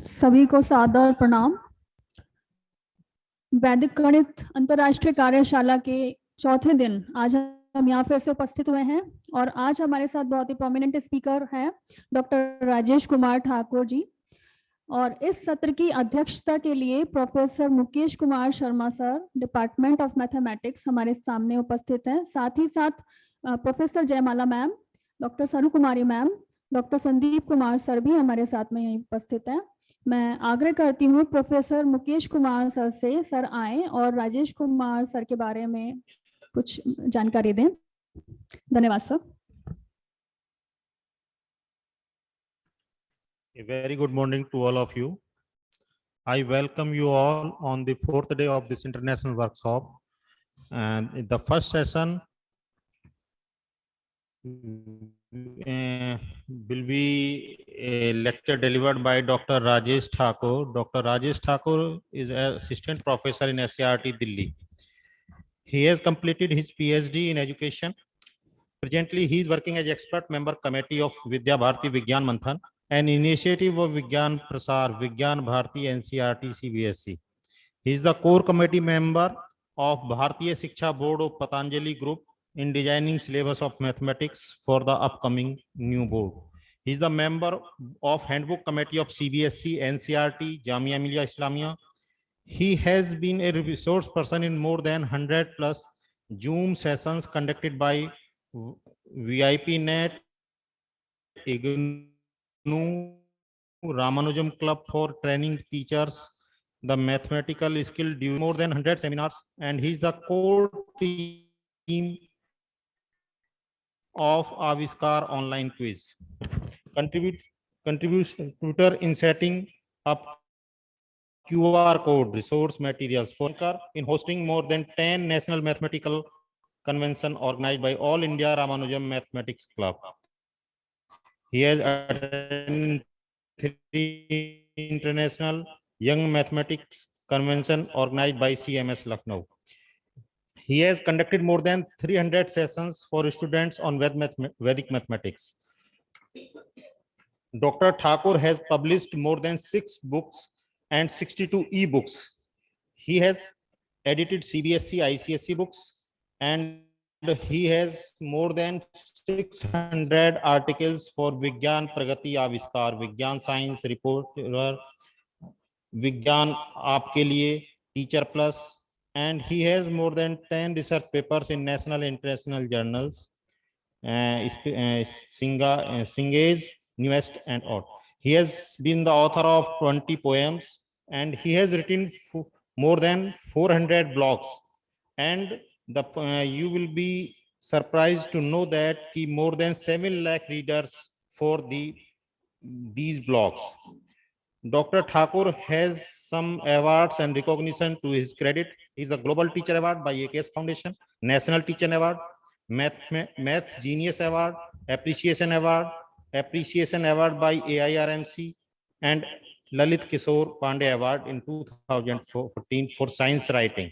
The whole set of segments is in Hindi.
सभी को सादर प्रणाम। वैदिक गणित अंतर्राष्ट्रीय कार्यशाला के चौथे दिन आज हम यहाँ फिर से उपस्थित हुए हैं और आज हमारे साथ बहुत ही प्रोमिनेंट स्पीकर हैं डॉक्टर राजेश कुमार ठाकुर जी। और इस सत्र की अध्यक्षता के लिए professor Mukesh Kumar Sharma sir, department of mathematics, हमारे सामने उपस्थित हैं। साथ ही साथ प्रोफेसर जयमाला ma'am, doctor Saru Kumari ma'am, doctor Sandeep Kumar sir भी हमारे साथ में यहीं उपस्थित हैं। मैं आग्रह करती हूँ प्रोफेसर मुकेश कुमार सर से, सर आए और राजेश कुमार सर के बारे में कुछ जानकारी दें। धन्यवाद sir. A very good morning to all of you. I welcome you all on the fourth day of this international workshop. And in the first session will be a lecture delivered by Dr. Rajesh Thakur. Dr. Rajesh Thakur is an assistant professor in SCRT, Delhi. He has completed his PhD in education. Presently, he is working as expert member committee of Vidya Bharati Vigyan Manthan, an initiative of Vigyan Prasar, Vigyan Bharati NCRT CBSE. He is the core committee member of Bharatiya Shiksha Board of Patanjali Group in designing syllabus of mathematics for the upcoming new board. He is the member of handbook committee of CBSE, NCRT, Jamia Millia Islamia. He has been a resource person in more than 100 plus Zoom sessions conducted by VIPNet, IGNU, Ramanujam Club for training teachers, the mathematical skill during more than 100 seminars, and he is the core team of Aviskar online quiz. Contributor in setting up QR code resource materials for in hosting more than 10 national mathematical convention organized by All India Ramanujam Mathematics Club. He has attended 3 international young mathematics convention organized by CMS Lucknow. He has conducted more than 300 sessions for students on Vedic mathematics. Dr. Thakur has published more than 6 books and 62 e-books. He has edited CBSE, ICSE books, and he has more than 600 articles for Vigyan Pragati Aviskar, Vigyan Science Reporter, Vigyan Aapke Liye, Teacher Plus, and he has more than 10 research papers in national and international journals, Singh's Newest and Odd. He has been the author of 20 poems and he has written more than 400 blogs. And you will be surprised to know that more than 7 lakh readers for these blogs. Dr. Thakur has some awards and recognition to his credit. He is a Global Teacher Award by AKS Foundation, National Teacher Award, Math Genius Award, Appreciation Award by AIRMC, and Lalit Kishore Pandey Award in 2014 for science writing.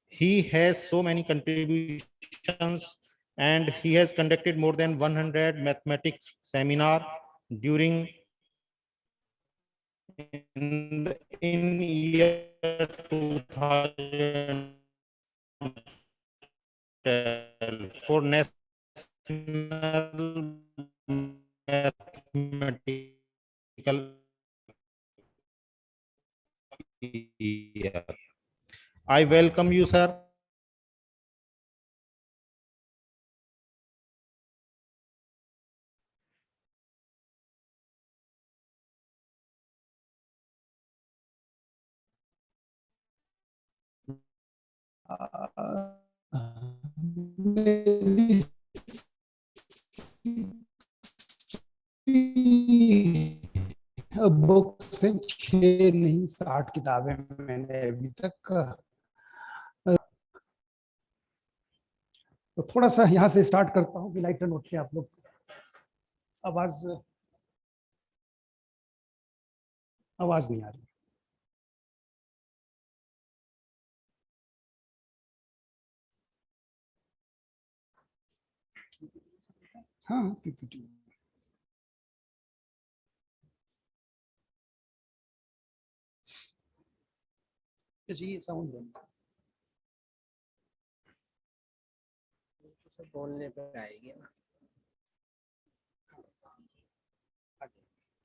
He has so many contributions and he has conducted more than 100 mathematics seminar during in year 2000 for national mathematical year. I welcome you, sir. Book से 6 नहीं 60 किताबें मैंने अभी तक। तो थोड़ा सा यहाँ से स्टार्ट करता हूँ कि लाइटर नोट के आप लोग आवाज नहीं आ रही। हाँ पीपीटी चाहिए साउंड बोलने पे आएगी ना।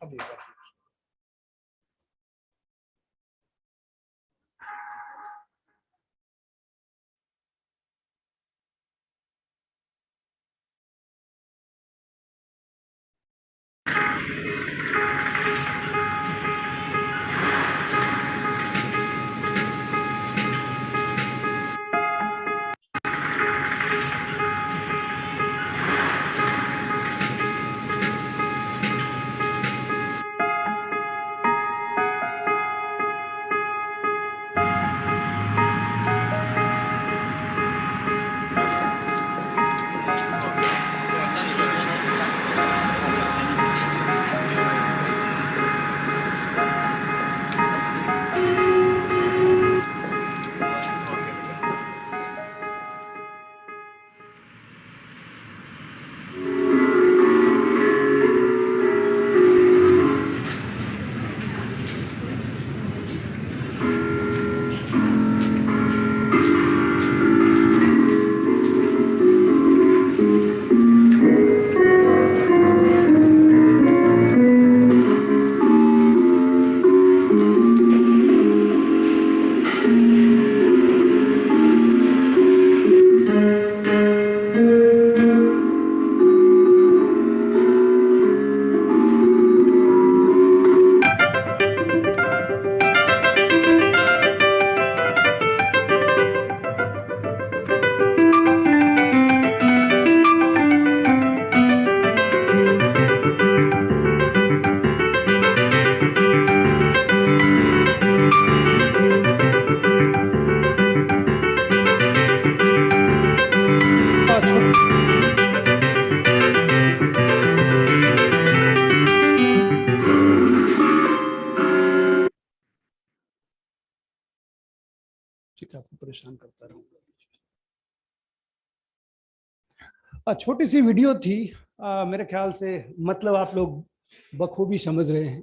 अभी ठीक है, आपको परेशान करता रहूंगा। छोटी सी वीडियो थी, मेरे ख्याल से मतलब आप लोग बखूबी समझ रहे हैं।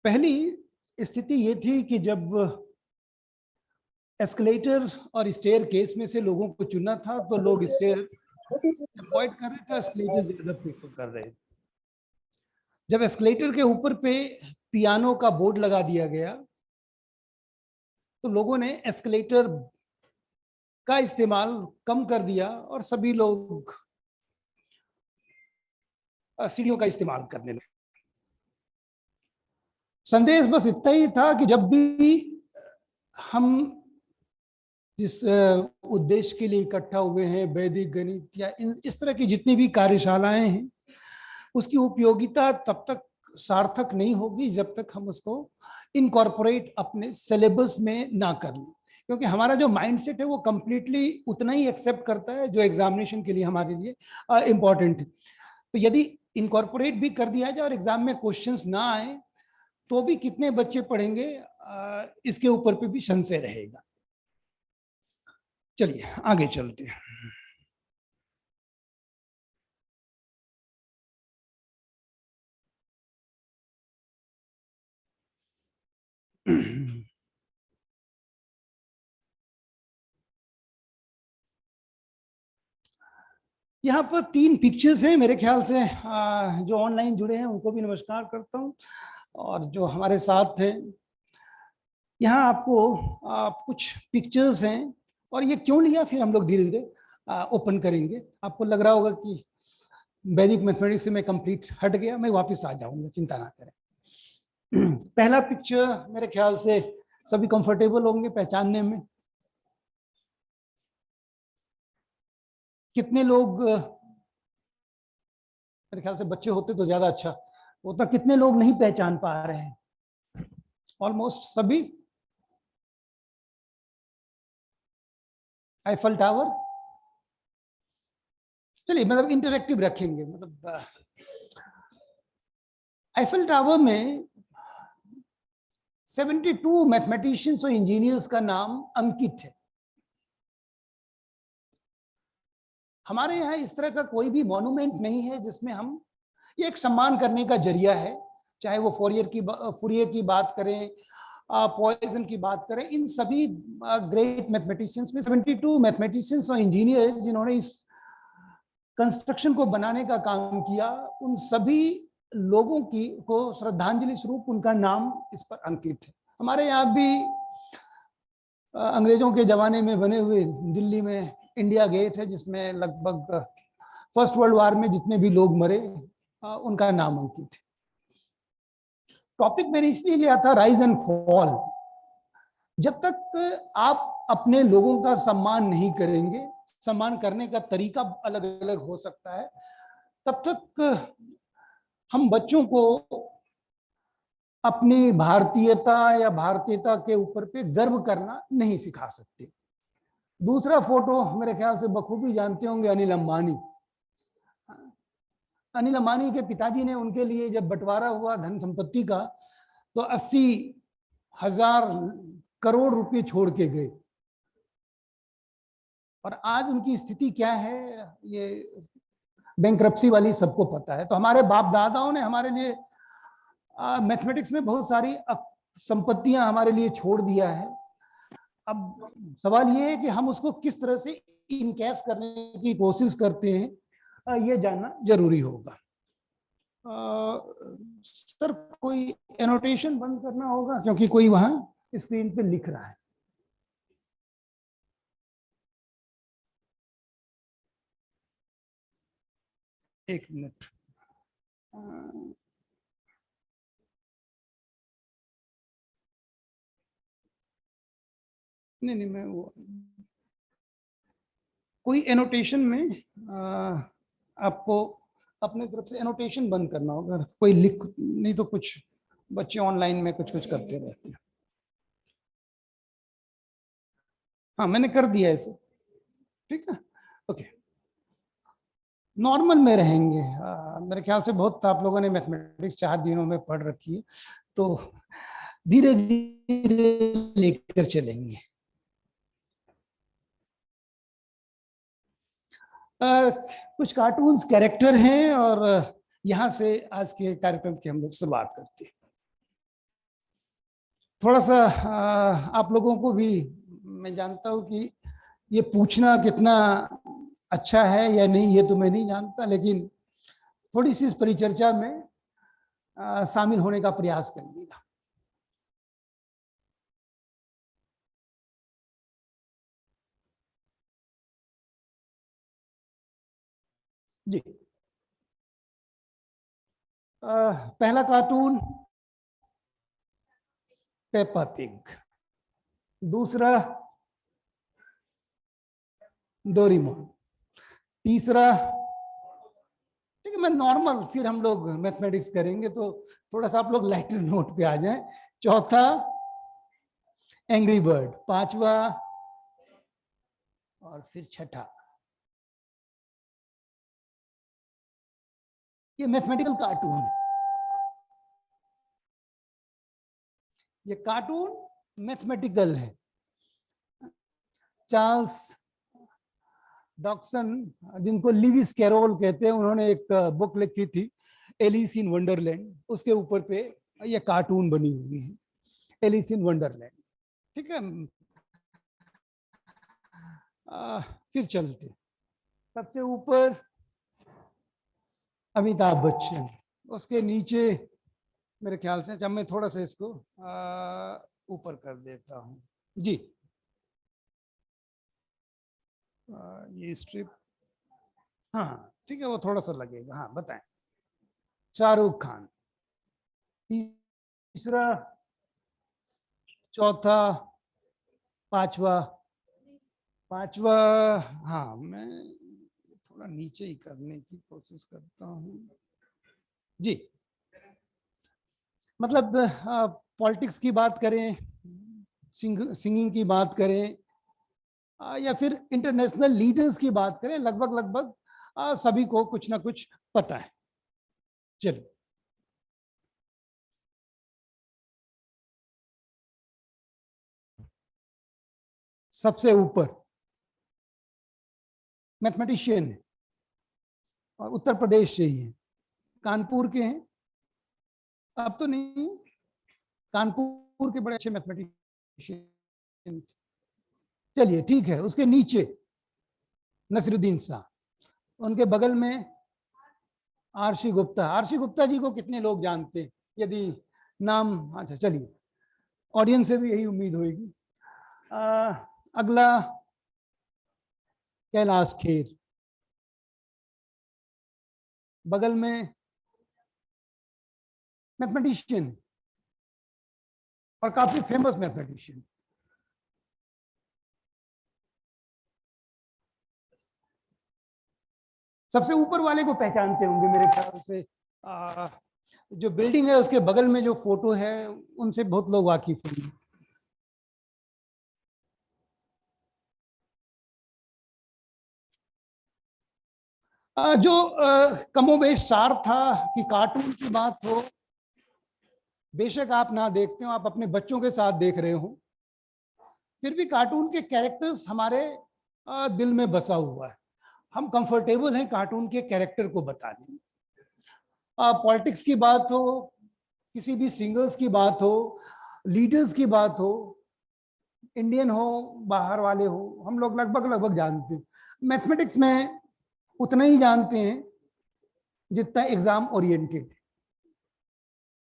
पहली स्थिति ये थी कि जब एस्केलेटर और स्टेयर केस में से लोगों को चुनना था तो लोग स्टेयर अवॉइड कर रहे थे, एस्केलेटर ज्यादा प्रेफर कर रहे थे। जब एस्केलेटर के ऊपर पे पियानो का बोर्ड लगा दिया गया तो लोगों ने एस्केलेटर का इस्तेमाल कम कर दिया और सभी लोग सीढ़ियों का इस्तेमाल करने लगे। संदेश बस इतना ही था कि जब भी हम जिस उद्देश्य के लिए इकट्ठा हुए हैं, वैदिक गणित या इस तरह की जितनी भी कार्यशालाएं हैं, उसकी उपयोगिता तब तक सार्थक नहीं होगी जब तक हम उसको इनकॉर्पोरेट अपने सिलेबस में ना कर लें, क्योंकि हमारा जो माइंडसेट है वो कंप्लीटली उतना ही एक्सेप्ट करता है जो एग्जामिनेशन के लिए हमारे लिए इम्पोर्टेंट है। तो यदि इनकॉर्पोरेट भी कर दिया जाए और एग्जाम में क्वेश्चंस ना आए तो भी कितने बच्चे पढ़ेंगे, इसके ऊपर पे भी संशय रहेगा। चलिए आगे चलते हैं। यहाँ पर 3 पिक्चर्स हैं। मेरे ख्याल से जो ऑनलाइन जुड़े हैं उनको भी नमस्कार करता हूँ और जो हमारे साथ हैं। यहाँ आपको कुछ पिक्चर्स हैं और ये क्यों लिया फिर हम लोग धीरे धीरे ओपन करेंगे। आपको लग रहा होगा कि वैदिक मैथमेटिक्स से मैं कंप्लीट हट गया, मैं वापस आ जाऊंगा, चिंता ना करें। पहला पिक्चर मेरे ख्याल से सभी कंफर्टेबल होंगे पहचानने में। कितने लोग, मेरे ख्याल से बच्चे होते तो ज्यादा अच्छा होता, कितने लोग नहीं पहचान पा रहे हैं? ऑलमोस्ट सभी। आईफल टावर, चलिए मतलब इंटरेक्टिव रखेंगे। मतलब आईफल टावर में 72 मैथमेटिशियंस और इंजीनियर्स का नाम अंकित है। हमारे यहाँ इस तरह का कोई भी मॉन्यूमेंट नहीं है जिसमें हम, ये एक सम्मान करने का जरिया है, चाहे वो फोरियर की बात करें, पॉइजन की बात करें, इन सभी ग्रेट मैथमेटिशियंस में 72 मैथमेटिशियंस और इंजीनियर्स जिन्होंने इस कंस्ट्रक्शन को बनाने का काम किया, उन सभी लोगों की को श्रद्धांजलि स्वरूप उनका नाम इस पर अंकित है। हमारे यहाँ भी अंग्रेजों के जमाने में बने हुए दिल्ली में इंडिया गेट है, जिसमें लगभग फर्स्ट वर्ल्ड वॉर में जितने भी लोग मरे उनका नाम अंकित है। टॉपिक मैंने इसलिए लिया था राइज एंड फॉल। जब तक आप अपने लोगों का सम्मान नहीं करेंगे, सम्मान करने का तरीका अलग अलग हो सकता है, तब तक हम बच्चों को अपनी भारतीयता या भारतीयता के ऊपर पे गर्व करना नहीं सिखा सकते। दूसरा फोटो मेरे ख्याल से बखूबी जानते होंगे अनिल अंबानी। अनिल अंबानी के पिताजी ने उनके लिए जब बंटवारा हुआ धन संपत्ति का, तो 80,000 करोड़ रुपए छोड़ के गए। और आज उनकी स्थिति क्या है, ये बैंकरप्सी वाली सबको पता है। तो हमारे बाप दादाओं ने हमारे लिए मैथमेटिक्स में बहुत सारी संपत्तियां हमारे लिए छोड़ दिया है। अब सवाल ये है कि हम उसको किस तरह से इनकैश करने की कोशिश करते हैं, ये जानना जरूरी होगा। सर कोई एनोटेशन बंद करना होगा, क्योंकि कोई वहां स्क्रीन पे लिख रहा है। एक मिनट। नहीं मैं वो कोई एनोटेशन में आपको अपने तरफ से एनोटेशन बंद करना होगा। कोई लिख नहीं तो कुछ बच्चे ऑनलाइन में कुछ कुछ करते रहते हैं। हाँ मैंने कर दिया ऐसे, ठीक है, ओके। नॉर्मल में रहेंगे। मेरे ख्याल से बहुत आप लोगों ने मैथमेटिक्स 4 दिनों में पढ़ रखी है, तो धीरे धीरे लेकर चलेंगे। कुछ कार्टून्स कैरेक्टर हैं और यहां से आज के कार्यक्रम की हम लोग शुरुआत करते हैं। थोड़ा सा आप लोगों को भी मैं जानता हूं कि ये पूछना कितना अच्छा है या नहीं ये तो मैं नहीं जानता, लेकिन थोड़ी सी इस परिचर्चा में शामिल होने का प्रयास करिएगा। जी, पहला कार्टून पेपा पिग, दूसरा डोरेमोन, तीसरा, ठीक है मैं नॉर्मल, फिर हम लोग मैथमेटिक्स करेंगे तो थोड़ा सा आप लोग लाइटर नोट पे आ जाएं। चौथा एंग्री बर्ड, पांचवा और फिर छठा। ये मैथमेटिकल कार्टून है। ये कार्टून मैथमेटिकल है। चार्ल्स डॉक्सन, जिनको लिविस कैरोल कहते हैं, उन्होंने एक बुक लिखी थी एलिस इन वंडरलैंड, उसके ऊपर पे ये कार्टून बनी हुई है, एलिस इन वंडरलैंड, ठीक है। फिर चलते सबसे ऊपर अमिताभ बच्चन, उसके नीचे मेरे ख्याल से, जब मैं थोड़ा सा इसको ऊपर कर देता हूं जी, ये स्ट्रिप, हाँ ठीक है वो थोड़ा सा लगेगा, हाँ बताएं। शाहरुख खान, तीसरा, चौथा, पांचवा, हाँ मैं थोड़ा नीचे ही करने की कोशिश करता हूं जी। मतलब पॉलिटिक्स की बात करें, सिंगिंग की बात करें, या फिर इंटरनेशनल लीडर्स की बात करें, लगभग सभी को कुछ ना कुछ पता है। चलिए सबसे ऊपर मैथमेटिशियन है और उत्तर प्रदेश से ही है, कानपुर के हैं, अब तो नहीं, कानपुर के बड़े अच्छे मैथमेटिशियन। चलिए ठीक है, उसके नीचे नसीरुद्दीन शाह, उनके बगल में आरसी गुप्ता। आरसी गुप्ता जी को कितने लोग जानते हैं? यदि नाम, अच्छा चलिए, ऑडियंस से भी यही उम्मीद होगी। अगला कैलाश खेर, बगल में मैथमेटिशियन और काफी फेमस मैथमेटिशियन। सबसे ऊपर वाले को पहचानते होंगे मेरे ख्याल से। जो बिल्डिंग है उसके बगल में जो फोटो है उनसे बहुत लोग वाकिफ होंगे। जो कमोबेश सार था कि कार्टून की बात हो, बेशक आप ना देखते हो, आप अपने बच्चों के साथ देख रहे हो, फिर भी कार्टून के कैरेक्टर्स हमारे दिल में बसा हुआ है। हम कंफर्टेबल हैं कार्टून के कैरेक्टर को बताने में। पॉलिटिक्स की बात हो, किसी भी सिंगर्स की बात हो, लीडर्स की बात हो, इंडियन हो बाहर वाले हो, हम लोग लगभग जानते हैं। मैथमेटिक्स में उतना ही जानते हैं जितना एग्जाम ओरिएंटेड।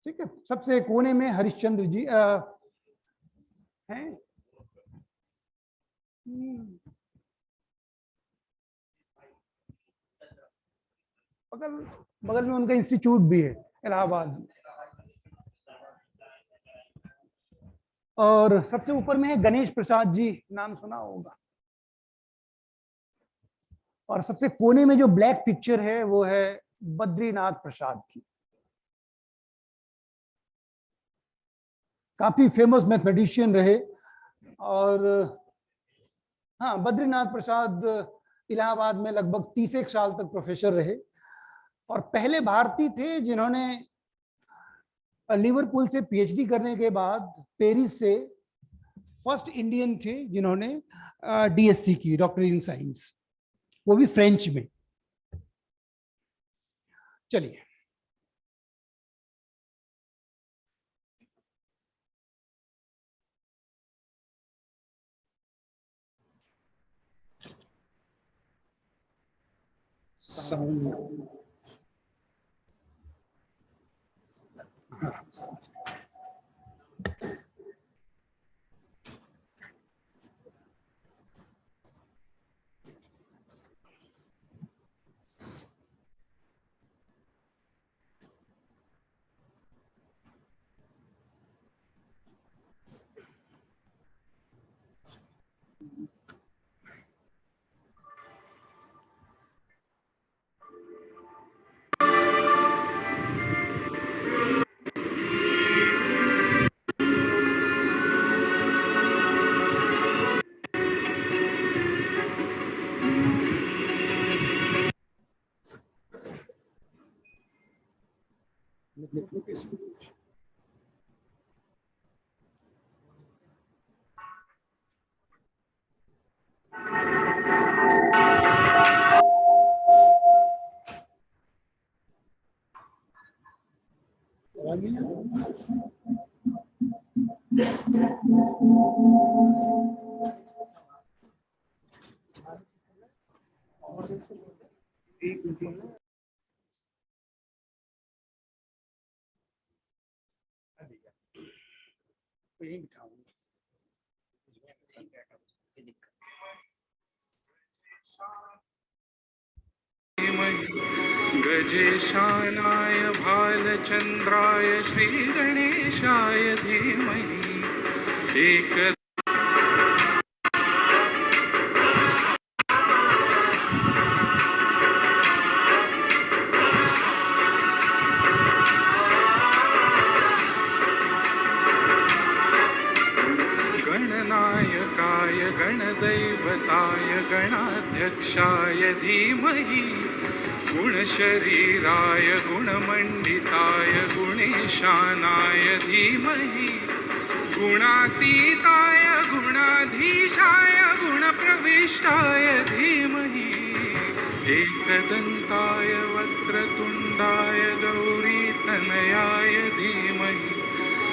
ठीक है, सबसे कोने में हरिश्चंद्र जी हैं। बगल बगल में उनका इंस्टीट्यूट भी है इलाहाबाद। और सबसे ऊपर में है गणेश प्रसाद जी, नाम सुना होगा। और सबसे कोने में जो ब्लैक पिक्चर है वो है बद्रीनाथ प्रसाद की। काफी फेमस मैथमेटिशियन रहे। और हाँ, बद्रीनाथ प्रसाद इलाहाबाद में लगभग 30 साल तक प्रोफेसर रहे और पहले भारतीय थे जिन्होंने लिवरपूल से पीएचडी करने के बाद पेरिस से फर्स्ट इंडियन थे जिन्होंने डीएससी की, डॉक्टर इन साइंस, वो भी फ्रेंच में। चलिए, गजेशानाय भालचंद्राय श्री गणेशाय धीमहि एक गणनायकाय गणदैवताय गणाध्यक्षाय धीमहि गुणशरीराय गुणमण्डिताय गुणेशानाय धीमहि गुणातीताय गुणाधीशाय गुणप्रविष्टाय धीमहि एकदन्ताय वक्रतुण्डाय गौरीतनयाय धीमहि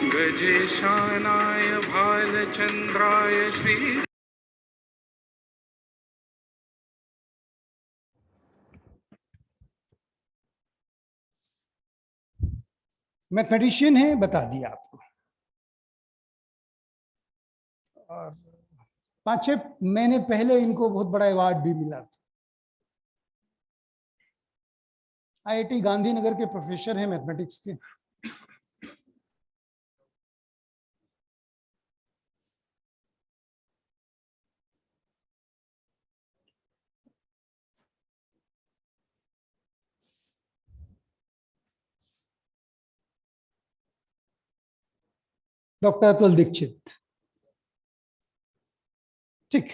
गजेशानाय भालचन्द्राय श्री मैथमेटिशियन है, बता दिया आपको। और 5-6 महीने पहले इनको बहुत बड़ा अवार्ड भी मिला था। आईआईटी गांधीनगर के प्रोफेसर हैं मैथमेटिक्स के। डॉक्टर अतुल दीक्षित। ठीक,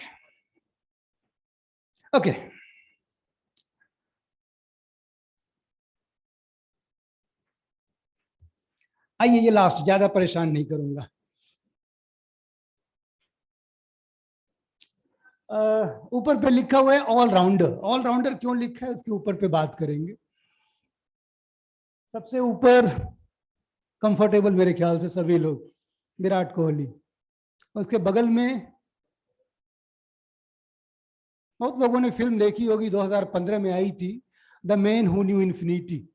ओके। आइए, ये लास्ट, ज्यादा परेशान नहीं करूंगा। ऊपर पे लिखा हुआ है ऑलराउंडर। ऑलराउंडर क्यों लिखा है उसके ऊपर पे बात करेंगे। सबसे ऊपर कंफर्टेबल मेरे ख्याल से सभी लोग, विराट कोहली। उसके बगल में बहुत लोगों ने फिल्म देखी होगी, 2015 में आई थी, the man who knew infinity.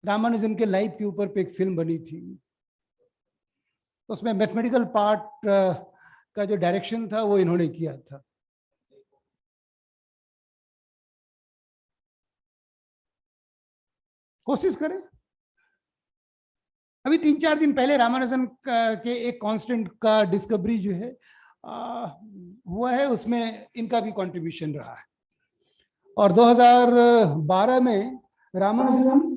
Ramanujan के लाइफ के ऊपर पे एक फिल्म बनी थी। उसमें मैथमेटिकल पार्ट का जो डायरेक्शन था वो इन्होंने किया था। कोशिश करें। अभी 3-4 दिन पहले रामानुजन के एक कांस्टेंट का डिस्कवरी जो है हुआ है, उसमें इनका भी कंट्रीब्यूशन रहा है। और 2012 में रामानुजन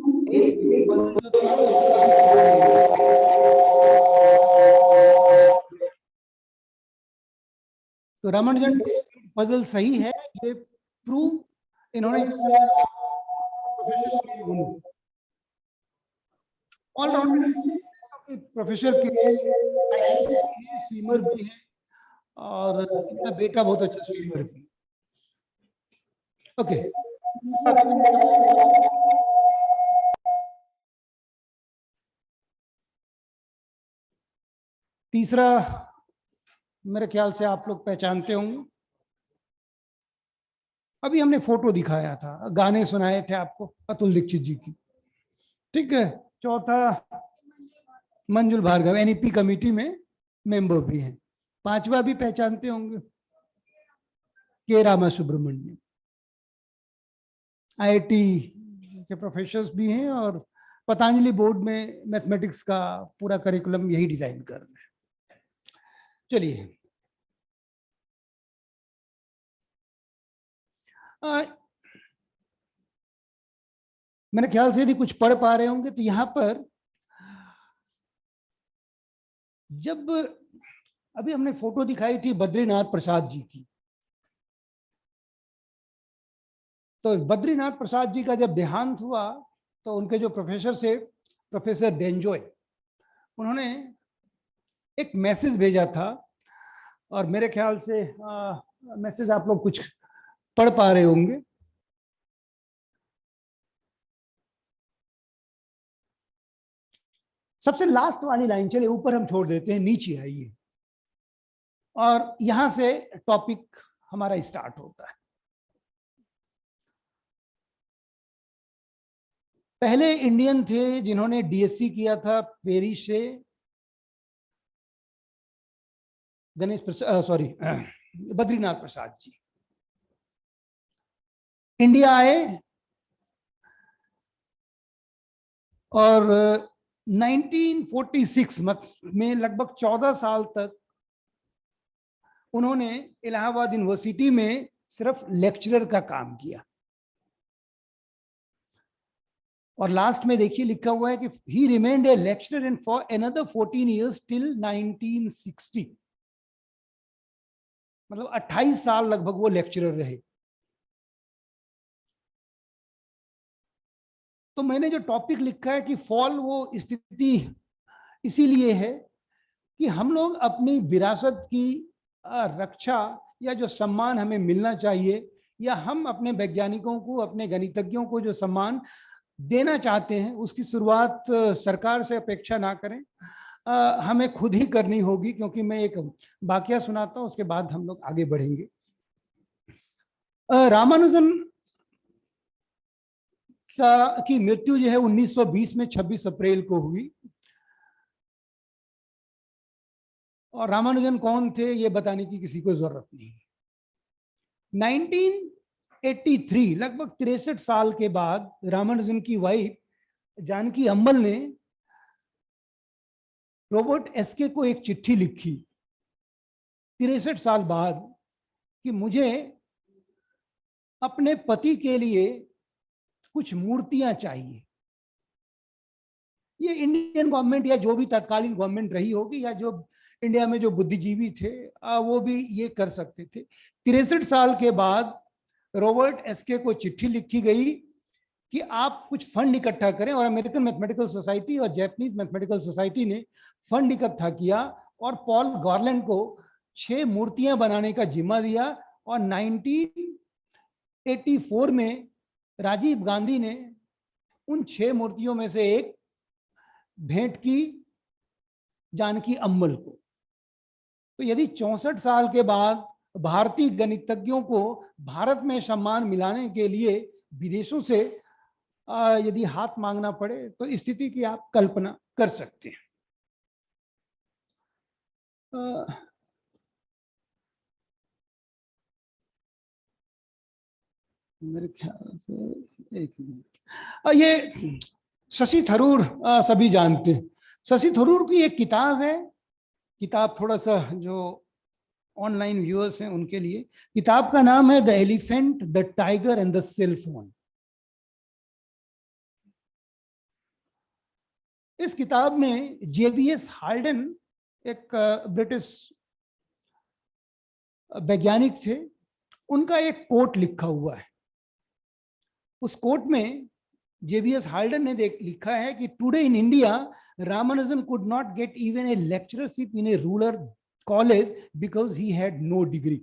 तो रामानुजन पजल सही है, ये प्रूव इन्होंने ऑलराउंडर प्रोफेसर के स्विमर भी है और इनका बेटा बहुत अच्छा स्विमर भी। ओके, तीसरा मेरे ख्याल से आप लोग पहचानते होंगे। अभी हमने फोटो दिखाया था, गाने सुनाए थे आपको अतुल दीक्षित जी की। ठीक है। चौथा मंजुल भार्गव, एनईपी कमेटी में मेंबर भी हैं। पांचवा भी पहचानते होंगे, के रामा सुब्रमण्यम, आईआईटी के प्रोफेसर्स भी हैं और पतंजलि बोर्ड में मैथमेटिक्स का पूरा करिकुलम यही डिजाइन कर रहे हैं। चलिए, मेरे ख्याल से यदि कुछ पढ़ पा रहे होंगे तो यहां पर जब अभी हमने फोटो दिखाई थी बद्रीनाथ प्रसाद जी की, तो बद्रीनाथ प्रसाद जी का जब देहांत हुआ तो उनके जो प्रोफेसर से प्रोफेसर डेंजॉय, उन्होंने एक मैसेज भेजा था और मेरे ख्याल से मैसेज आप लोग कुछ पढ़ पा रहे होंगे। सबसे लास्ट वाली लाइन, चलिए ऊपर हम छोड़ देते हैं, नीचे आइए और यहां से टॉपिक हमारा स्टार्ट होता है। पहले इंडियन थे जिन्होंने डीएससी किया था पेरिस से, गणेश प्रसाद, सॉरी बद्रीनाथ प्रसाद जी। इंडिया आए और 1946 में लगभग 14 साल तक उन्होंने इलाहाबाद यूनिवर्सिटी में सिर्फ लेक्चरर का काम किया। और लास्ट में देखिए लिखा हुआ है कि ही remained A lecturer in for another 14 years till 1960। मतलब 28 साल लगभग वो लेक्चरर रहे। तो मैंने जो टॉपिक लिखा है कि फॉल, वो स्थिति इसीलिए है कि हम लोग अपनी विरासत की रक्षा या जो सम्मान हमें मिलना चाहिए, या हम अपने वैज्ञानिकों को, अपने गणितज्ञों को जो सम्मान देना चाहते हैं उसकी शुरुआत सरकार से अपेक्षा ना करें, हमें खुद ही करनी होगी, क्योंकि मैं एक वाकया सुनाता हूं, उसके बाद हम लोग आगे बढ़ेंगे। रामानुजन की मृत्यु जो है 1920 में 26 अप्रैल को हुई। और रामानुजन कौन थे ये बताने की किसी को जरूरत नहीं। 1983 लगभग 63 साल के बाद रामानुजन की वाइफ जानकी अम्बल ने रॉबर्ट एसके को एक चिट्ठी लिखी 63 साल बाद कि मुझे अपने पति के लिए कुछ मूर्तियां चाहिए। ये इंडियन गवर्नमेंट या जो भी तत्कालीन गवर्नमेंट रही होगी या जो इंडिया में जो बुद्धिजीवी थे वो भी ये कर सकते थे। 63 साल के बाद रॉबर्ट एसके को चिट्ठी लिखी गई कि आप कुछ फंड इकट्ठा करें, और अमेरिकन मैथमेटिकल सोसाइटी और जैपनीज मैथमेटिकल सोसाइटी ने फंड इकट्ठा किया और पॉल गार्लैंड को 6 मूर्तियां बनाने का जिम्मा दिया। और 1984 में राजीव गांधी ने उन 6 मूर्तियों में से एक भेंट की जानकी अम्बल को। तो यदि 64 साल के बाद भारतीय गणितज्ञों को भारत में सम्मान मिलाने के लिए विदेशों से यदि हाथ मांगना पड़े तो स्थिति की आप कल्पना कर सकते हैं। मेरे ख्याल से एक मिनट, ये शशि थरूर सभी जानते हैं। शशि थरूर की एक किताब है, किताब थोड़ा सा जो ऑनलाइन व्यूअर्स हैं उनके लिए, किताब का नाम है the elephant, the tiger and the cell phone. इस किताब में जेबीएस हाल्डन एक ब्रिटिश वैज्ञानिक थे, उनका एक कोट लिखा हुआ है। उस कोट में जेबीएस हाल्डन ने लिखा है कि today in India Ramanujan could not get even a lectureship in a rural college because he had no degree.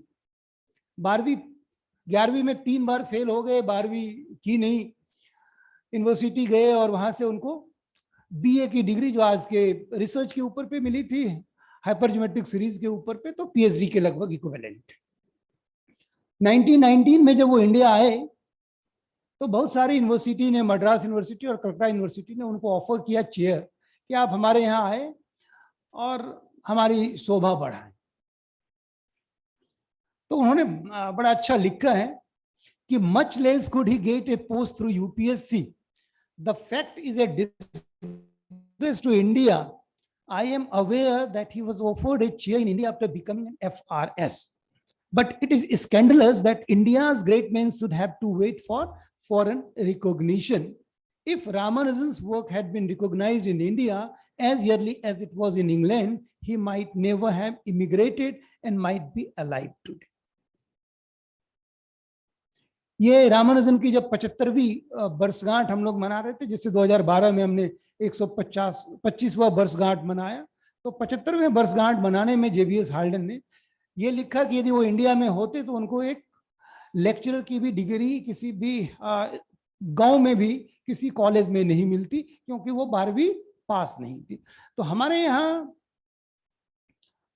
11वीं में 3 बार फेल हो गए, 12वीं की नहीं, यूनिवर्सिटी गए और वहां से उनको बीए की डिग्री जो आज के रिसर्च के ऊपर पे मिली थी, हाइपरज्योमेट्रिक सीरीज के ऊपर पे, तो पीएचडी के लगभग इक्विवेलेंट। 1919 में जब वो इंडिया आए तो बहुत सारी यूनिवर्सिटी ने, मद्रास यूनिवर्सिटी और कलकत्ता यूनिवर्सिटी ने उनको ऑफर किया चेयर कि आप हमारे यहाँ आए और हमारी शोभा बढ़ाएं। तो उन्होंने बड़ा अच्छा लिखा है कि much less could he get a post through UPSC, the fact is a disgrace to India. I am aware that he was offered a chair in India after becoming an FRS. But it is scandalous that India's great men should have to wait for foreign recognition. If Ramanujan's work had been recognized in India as early as it was in England, he might never have immigrated and might be alive today. ये रामानुजन की जब 75वीं वर्षगांठ हम लोग मना रहे थे, जिससे 2012 में हमने 125वां वर्षगांठ मनाया, तो 75वें वर्षगांठ मनाने में जेबीएस हाल्डन ने ये लिखा कि यदि वो इंडिया में होते तो उनको एक लेक्चरर की भी डिग्री किसी भी गांव में भी किसी कॉलेज में नहीं मिलती, क्योंकि वो 12वीं पास नहीं थी। तो हमारे यहाँ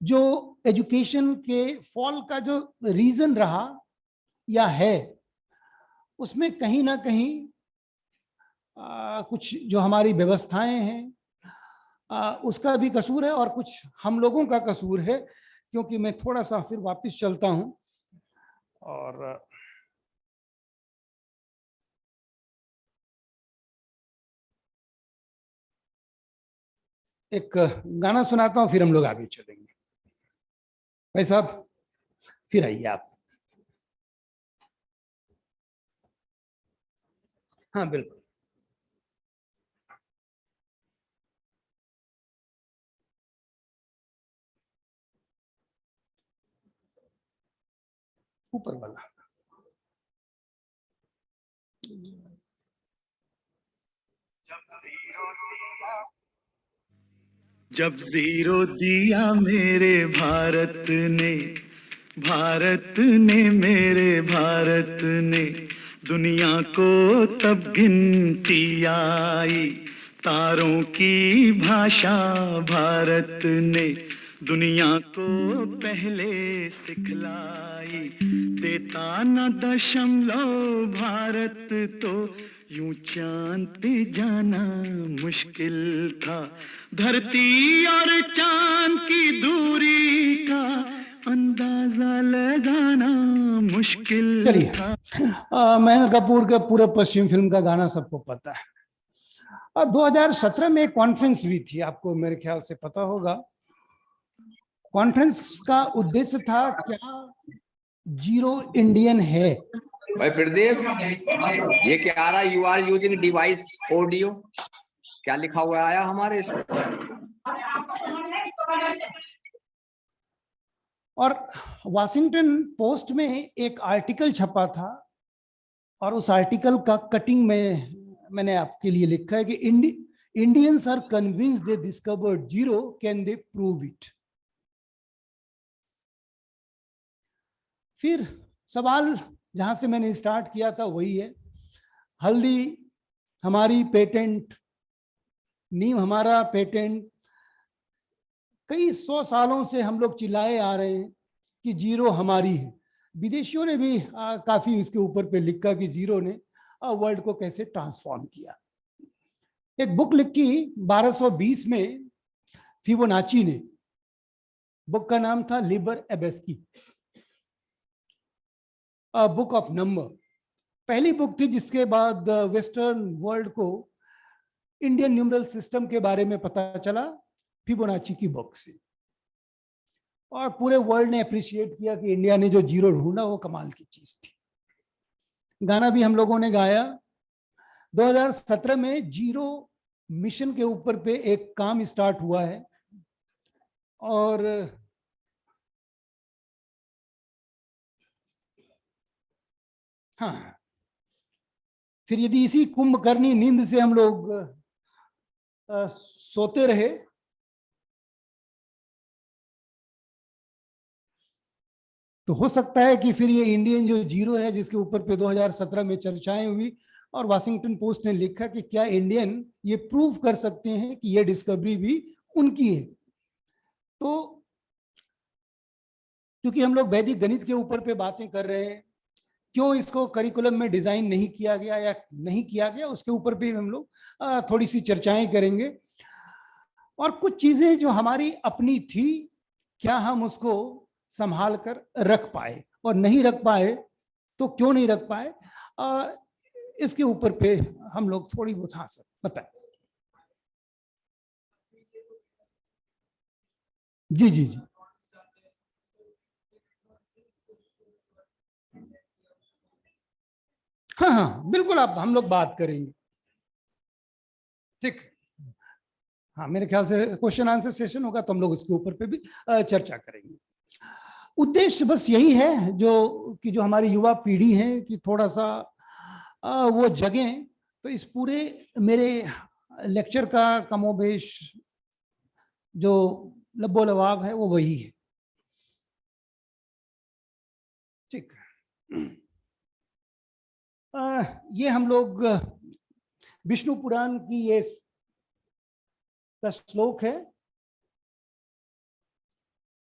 जो एजुकेशन के फॉल का जो रीजन रहा या है, उसमें कहीं ना कहीं कुछ जो हमारी व्यवस्थाएं हैं उसका भी कसूर है और कुछ हम लोगों का कसूर है। क्योंकि मैं थोड़ा सा फिर वापस चलता हूं और एक गाना सुनाता हूं, फिर हम लोग आगे चलेंगे। भाई साहब फिर आइए आप। हाँ बिल्कुल। ऊपर वाला। जब जीरो दिया मेरे भारत ने मेरे भारत ने, दुनिया को तब गिनती आई, तारों की भाषा भारत ने दुनिया को पहले सिखलाई। देता न दशमलव भारत तो यूं चांद पे जाना मुश्किल था। धरती और चांद की दूरी का अंदाजा लगाना मुश्किल चलिए, था। महेंद्र कपूर के पूरे पश्चिम फिल्म का गाना सबको पता है। 2017 में एक कॉन्फ्रेंस हुई थी, आपको मेरे ख्याल से पता होगा। कॉन्फ्रेंस का उद्देश्य था क्या जीरो इंडियन है। भाई प्रदीप, ये क्या आ रहा है? You are using device audio, क्या लिखा हुआ आया हमारे इसमें? और वाशिंगटन पोस्ट में एक आर्टिकल छपा था, और उस आर्टिकल का कटिंग में मैंने आपके लिए लिखा है कि Indians are convinced they discovered zero, can they prove it. फिर सवाल जहां से मैंने स्टार्ट किया था वही है, हल्दी हमारी पेटेंट, नीम हमारा पेटेंट, कई 100 सालों से हम लोग चिल्लाए आ रहे हैं कि जीरो हमारी है। विदेशियों ने भी काफी इसके ऊपर पे लिखा कि जीरो ने वर्ल्ड को कैसे ट्रांसफॉर्म किया। एक बुक लिखी 1220 में फिबोनाची ने, बुक का नाम था लिबर एबेस्की, बुक ऑफ नंबर। पहली बुक थी जिसके बाद वेस्टर्न वर्ल्ड को इंडियन न्यूमरल सिस्टम के बारे में पता चला फिबोनाची की बुक से, और पूरे वर्ल्ड ने अप्रिशिएट किया कि इंडिया ने जो जीरो ढूंढा वो कमाल की चीज थी। गाना भी हम लोगों ने गाया। 2017 में जीरो मिशन के ऊपर पे एक काम स्टार्ट हुआ है, और हाँ, फिर यदि इसी कुंभकर्णी नींद से हम लोग सोते रहे तो हो सकता है कि फिर ये इंडियन जो जीरो है, जिसके ऊपर पे 2017 में चर्चाएं हुई, और वाशिंगटन पोस्ट ने लिखा कि क्या इंडियन ये प्रूव कर सकते हैं कि ये डिस्कवरी भी उनकी है। तो क्योंकि हम लोग वैदिक गणित के ऊपर पे बातें कर रहे हैं, क्यों इसको करिकुलम में डिजाइन नहीं किया गया या नहीं किया गया, उसके ऊपर भी हम लोग थोड़ी सी चर्चाएं करेंगे। और कुछ चीजें जो हमारी अपनी थी, क्या हम उसको संभाल कर रख पाए, और नहीं रख पाए तो क्यों नहीं रख पाए, इसके ऊपर पे हम लोग थोड़ी बहुत हाँ सर बताएं। जी जी जी, हाँ हाँ बिल्कुल, आप हम लोग बात करेंगे, ठीक। हाँ, मेरे ख्याल से क्वेश्चन आंसर सेशन होगा तो हम लोग इसके ऊपर पे भी चर्चा करेंगे। उद्देश्य बस यही है जो हमारी युवा पीढ़ी है कि थोड़ा सा वो जगें। तो इस पूरे मेरे लेक्चर का कमोबेश जो लब्बो लवाब है वो वही है, ठीक। ये हम लोग विष्णु पुराण की ये का श्लोक है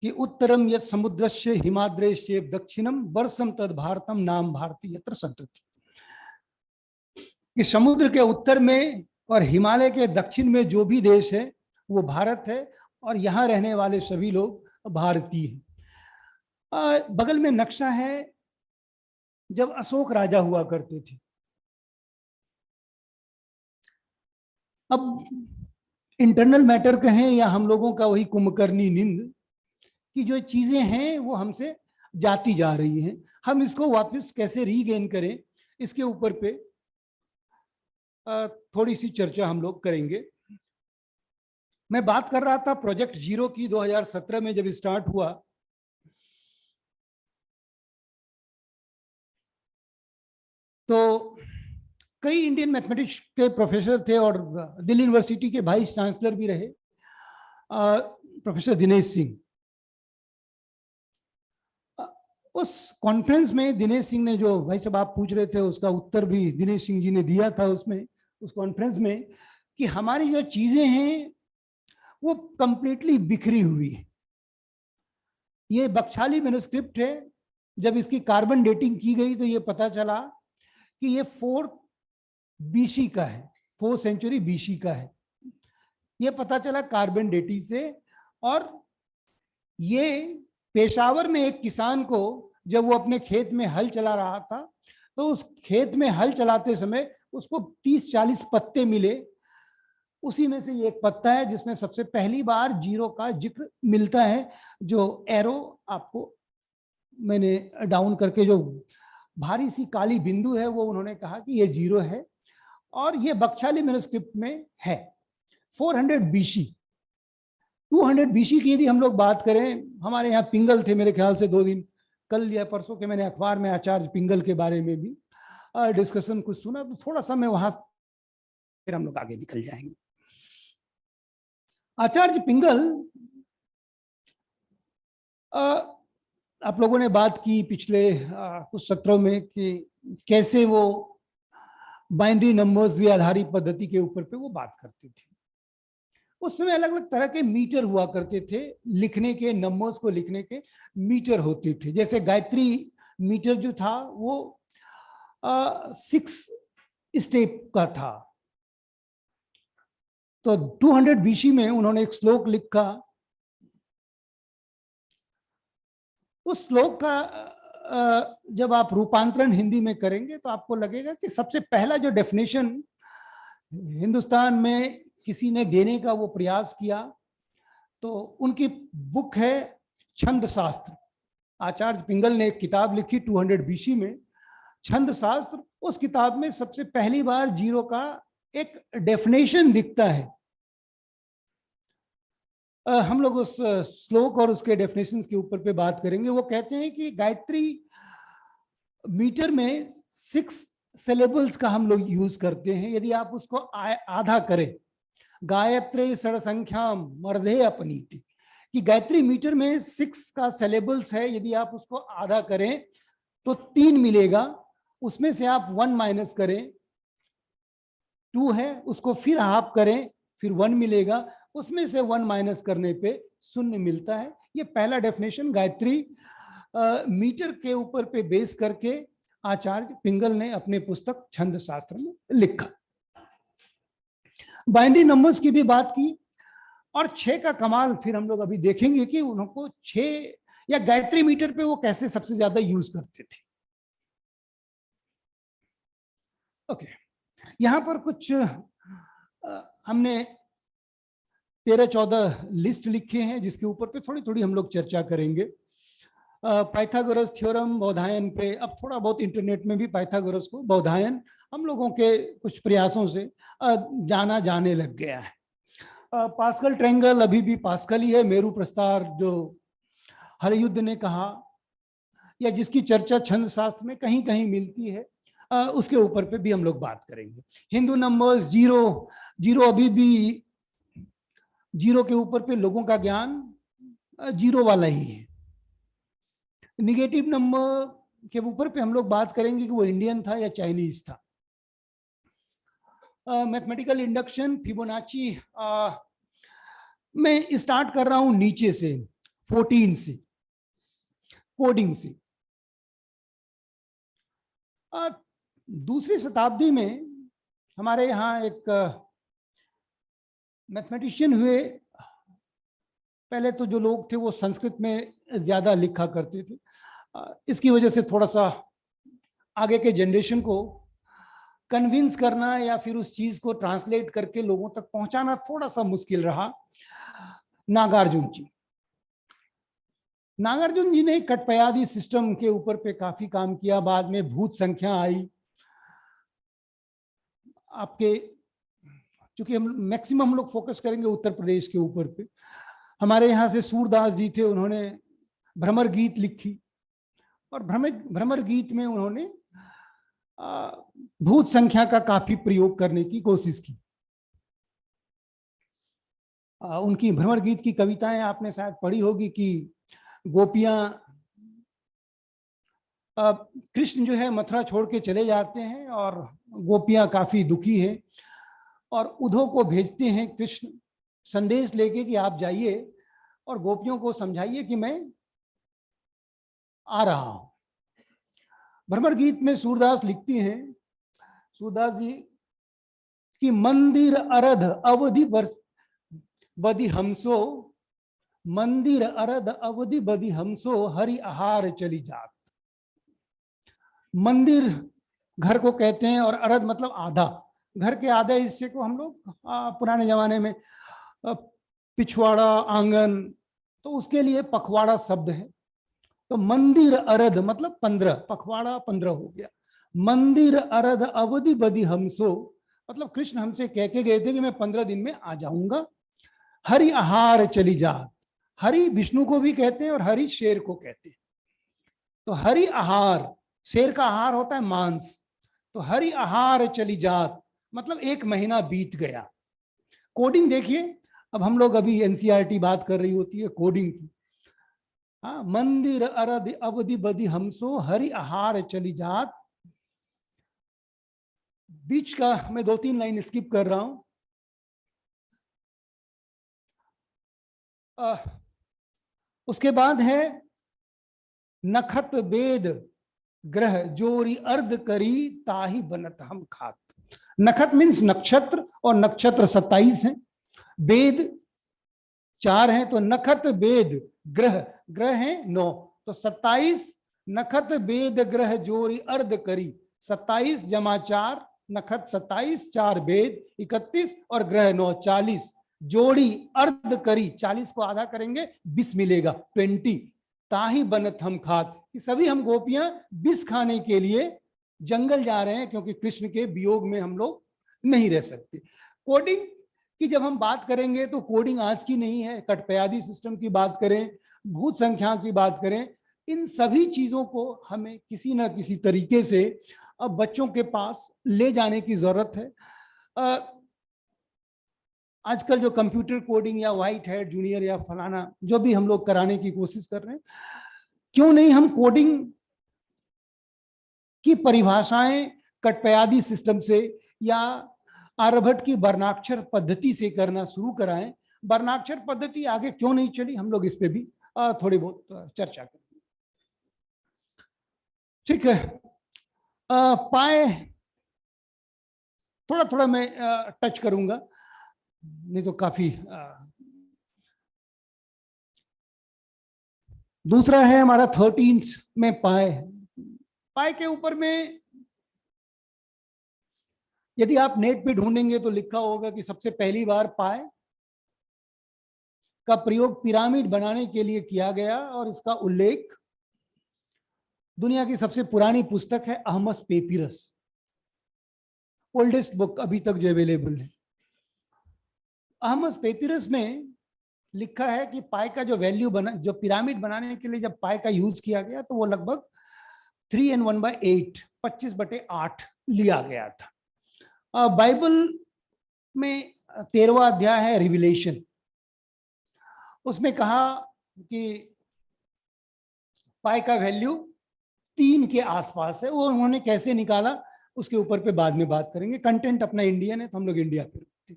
कि उत्तरम यत् समुद्रस्य हिमाद्रेश्य दक्षिणम वर्षम तद भारतम नाम भारती यत्र संतति। कि समुद्र के उत्तर में और हिमालय के दक्षिण में जो भी देश है वो भारत है, और यहाँ रहने वाले सभी लोग भारतीय हैं। बगल में नक्शा है, जब अशोक राजा हुआ करते थे। अब इंटरनल मैटर कहें या हम लोगों का वही कुंभकर्णी नींद की जो चीजें हैं वो हमसे जाती जा रही हैं, हम इसको वापस कैसे रीगेन करें, इसके ऊपर पे थोड़ी सी चर्चा हम लोग करेंगे। मैं बात कर रहा था प्रोजेक्ट जीरो की, 2017 में जब स्टार्ट हुआ तो कई इंडियन मैथमेटिक्स के प्रोफेसर थे, और दिल्ली यूनिवर्सिटी के वाइस चांसलर भी रहे प्रोफेसर दिनेश सिंह। उस कॉन्फ्रेंस में दिनेश सिंह ने, जो भाई साहब आप पूछ रहे थे, उसका उत्तर भी दिनेश सिंह जी ने दिया था उसमें, उस कॉन्फ्रेंस में, कि हमारी जो चीजें हैं वो कंप्लीटली बिखरी हुई है। ये बख्शाली मैन्युस्क्रिप्ट है। जब इसकी कार्बन डेटिंग की गई तो ये पता चला कि ये 4 BC का है, 4th सेंचुरी BC का है, ये पता चला कार्बन डेटिंग से। और ये पेशावर में एक किसान को, जब वो अपने खेत में हल चला रहा था, तो उस खेत में हल चलाते समय उसको 30-40 पत्ते मिले। उसी में से ये एक पत्ता है जिसमें सबसे पहली बार 0 का जिक्र मिलता है। जो एरो आपको मैंने डाउन करके, जो भारी सी काली बिंदु है, वो उन्होंने कहा कि ये 0 है, और ये बख्शाली मैन्युस्क्रिप्ट में है। 400 BC, 200 BC की यदि हम लोग बात करें, हमारे यहाँ पिंगल थे मेरे ख्याल से 2 दिन, कल या परसों के मैंने अखबार में आचार्य पिंगल के बारे में भी डिस्कशन कुछ सुना, तो थोड़ा सा मैं वहां, फिर हम लोग आगे निकल जाएंगे। आचार्य पिंगल, आप लोगों ने बात की पिछले कुछ सत्रों में कि कैसे वो बाइनरी नंबर्स भी आधारित पद्धति के ऊपर पे वो बात करते थे। उस समय अलग अलग तरह के मीटर हुआ करते थे, लिखने के, नंबर्स को लिखने के मीटर होते थे। जैसे गायत्री मीटर जो था वो 6 स्टेप का था। तो 200 BC में उन्होंने एक श्लोक लिखा। उस श्लोक का जब आप रूपांतरण हिंदी में करेंगे तो आपको लगेगा कि सबसे पहला जो डेफिनेशन हिंदुस्तान में किसी ने देने का वो प्रयास किया, तो उनकी बुक है छंद शास्त्र। आचार्य पिंगल ने एक किताब लिखी 200 BC में, छंद शास्त्र। उस किताब में सबसे पहली बार 0 का एक डेफिनेशन दिखता है। हम लोग उस श्लोक और उसके डेफिनेशंस के ऊपर पे बात करेंगे। वो कहते हैं कि गायत्री मीटर में 6 सिलेबल्स का हम लोग यूज करते हैं। यदि आप उसको आधा करें, गायत्री षड़ संख्याम मर्धे अपनीति, कि गायत्री मीटर में 6 का सिलेबल्स है, यदि आप उसको आधा करें तो 3 मिलेगा। उसमें से आप 1 माइनस करें, 2 है, उसको फिर हाफ करें, फिर 1 मिलेगा। उसमें से 1 माइनस करने पे 0 मिलता है। ये पहला डेफिनेशन गायत्री मीटर के ऊपर पे बेस करके आचार्य पिंगल ने अपने पुस्तक छंद शास्त्र में लिखा। बाइनरी नंबर्स की भी बात की, और 6 का कमाल फिर हम लोग अभी देखेंगे कि उनको 6 या गायत्री मीटर पे वो कैसे सबसे ज्यादा यूज करते थे। ओके, यहां पर कुछ हमने 13-14 लिस्ट लिखे हैं जिसके ऊपर पे थोड़ी थोड़ी हम लोग चर्चा करेंगे। पाइथागोरस थ्योरम, बौधायन पे, अब थोड़ा बहुत इंटरनेट में भी पाइथागोरस को बौधायन हम लोगों के कुछ प्रयासों से जाना जाने लग गया है। पास्कल ट्रायंगल अभी भी पास्कल ही है। मेरू प्रस्तार जो हरयुद्ध ने कहा, या जिसकी चर्चा छंद शास्त्र में कहीं कहीं मिलती है, उसके ऊपर पे भी हम लोग बात करेंगे। हिंदू नंबर्स, 0 अभी भी 0 के ऊपर पे लोगों का ज्ञान 0 वाला ही है। निगेटिव नंबर के ऊपर पे हम लोग बात करेंगे कि वो इंडियन था या चाइनीज था। मैथमेटिकल इंडक्शन, फिबोनाची, मैं स्टार्ट कर रहा हूं नीचे से, 14 से, कोडिंग से। दूसरी शताब्दी में हमारे यहाँ एक मैथमेटिशियन हुए। पहले तो जो लोग थे वो संस्कृत में ज्यादा लिखा करते थे। इसकी वजह से थोड़ा सा आगे के जनरेशन को कन्विंस करना या फिर उस चीज को ट्रांसलेट करके लोगों तक पहुंचाना थोड़ा सा मुश्किल रहा। नागार्जुन जी ने कटपयादी सिस्टम के ऊपर पे काफी काम किया। बाद में भूत संख्या आई। आपके, चूंकि हम मैक्सिमम हम लोग फोकस करेंगे उत्तर प्रदेश के ऊपर पे, हमारे यहाँ से सूरदास जी थे, उन्होंने भ्रमर गीत लिखी, और भ्रमर गीत में उन्होंने भूत संख्या का काफी प्रयोग करने की कोशिश की। उनकी भ्रमर गीत की कविताएं आपने शायद पढ़ी होगी कि गोपियां कृष्ण जो है मथुरा छोड़ के चले जाते हैं और गोपियां काफी दुखी हैं और उद्धव को भेजते हैं कृष्ण संदेश लेके कि आप जाइए और गोपियों को समझाइए कि मैं आ रहा हूं। भ्रमर गीत में सूरदास लिखती हैं, सूरदास जी कि मंदिर अरध अवधि बदि हमसो, मंदिर अरध अवधि बदि हमसो हरि आहार चली जात। मंदिर घर को कहते हैं और अरध मतलब आधा, घर के आधे हिस्से को हम लोग पुराने जमाने में पिछवाड़ा आंगन, तो उसके लिए पखवाड़ा शब्द है। तो मंदिर अरध मतलब 15, पखवाड़ा 15 हो गया। मंदिर अरध अवधि बदि हमसो मतलब कृष्ण हमसे कह के गए थे कि मैं 15 दिन में आ जाऊंगा। हरि आहार चली जात, हरि विष्णु को भी कहते हैं और हरि शेर को कहते हैं। तो हरि आहार, शेर का आहार होता है मांस, तो हरि आहार चली जात मतलब 1 महीना बीत गया। कोडिंग देखिए, अब हम लोग अभी एनसीईआरटी बात कर रही होती है कोडिंग की। हाँ, मंदिर अरध अवधि बदि हमसो हरि आहार चली जात। बीच का मैं 2-3 लाइन स्किप कर रहा हूं। उसके बाद है नखत वेद ग्रह जोरी अर्ध करी ताही बनत हम खात। नखत मीन्स नक्षत्र, और नक्षत्र 27 हैं, वेद 4 हैं, तो नखत वेद ग्रह, ग्रह है 9, तो 27 नखत वेद ग्रह जोरी अर्ध करी, 27 जमा 4 नखत 27, 4 वेद 31 और ग्रह 9 40, जोड़ी अर्ध करी 40 को आधा करेंगे 20 मिलेगा 20, ताही बनत हम खात। सभी हम गोपियां विष खाने के लिए जंगल जा रहे हैं क्योंकि कृष्ण के वियोग में हम लोग नहीं रह सकते। कोडिंग की जब हम बात करेंगे तो कोडिंग आज की नहीं है, कटपयादी सिस्टम की बात करें, भूत संख्या की बात करें, इन सभी चीजों को हमें किसी ना किसी तरीके से अब बच्चों के पास ले जाने की जरूरत है। आजकल जो कंप्यूटर कोडिंग या व्हाइट हैट जूनियर या फलाना जो भी हम लोग कराने की कोशिश कर रहे हैं, क्यों नहीं हम कोडिंग की परिभाषाएं कटपयादी सिस्टम से या आर्यभट्ट की वर्णाक्षर पद्धति से करना शुरू कराएं। वर्णाक्षर पद्धति आगे क्यों नहीं चली, हम लोग इस पे भी थोड़ी बहुत चर्चा करेंगे। ठीक है, पाए थोड़ा थोड़ा मैं टच करूंगा, नहीं तो काफी। दूसरा है हमारा 13th में पाए। पाए के ऊपर में यदि आप नेट पे ढूंढेंगे तो लिखा होगा कि सबसे पहली बार पाए का प्रयोग पिरामिड बनाने के लिए किया गया और इसका उल्लेख दुनिया की सबसे पुरानी पुस्तक है अहमस पेपिरस, ओल्डेस्ट बुक अभी तक जो अवेलेबल है। अहमस पेपिरस में लिखा है कि पाए का जो वैल्यू बना, जो पिरामिड बनाने के लिए जब पाए का यूज किया गया तो वो लगभग 3 and 1/8 25/8 लिया गया था। बाइबल में 13वां अध्याय है रिविलेशन, उसमें कहा कि पाए का वैल्यू 3 के आसपास है। वो उन्होंने कैसे निकाला उसके ऊपर पे बाद में बात करेंगे, कंटेंट अपना इंडियन है तो हम लोग इंडिया पे।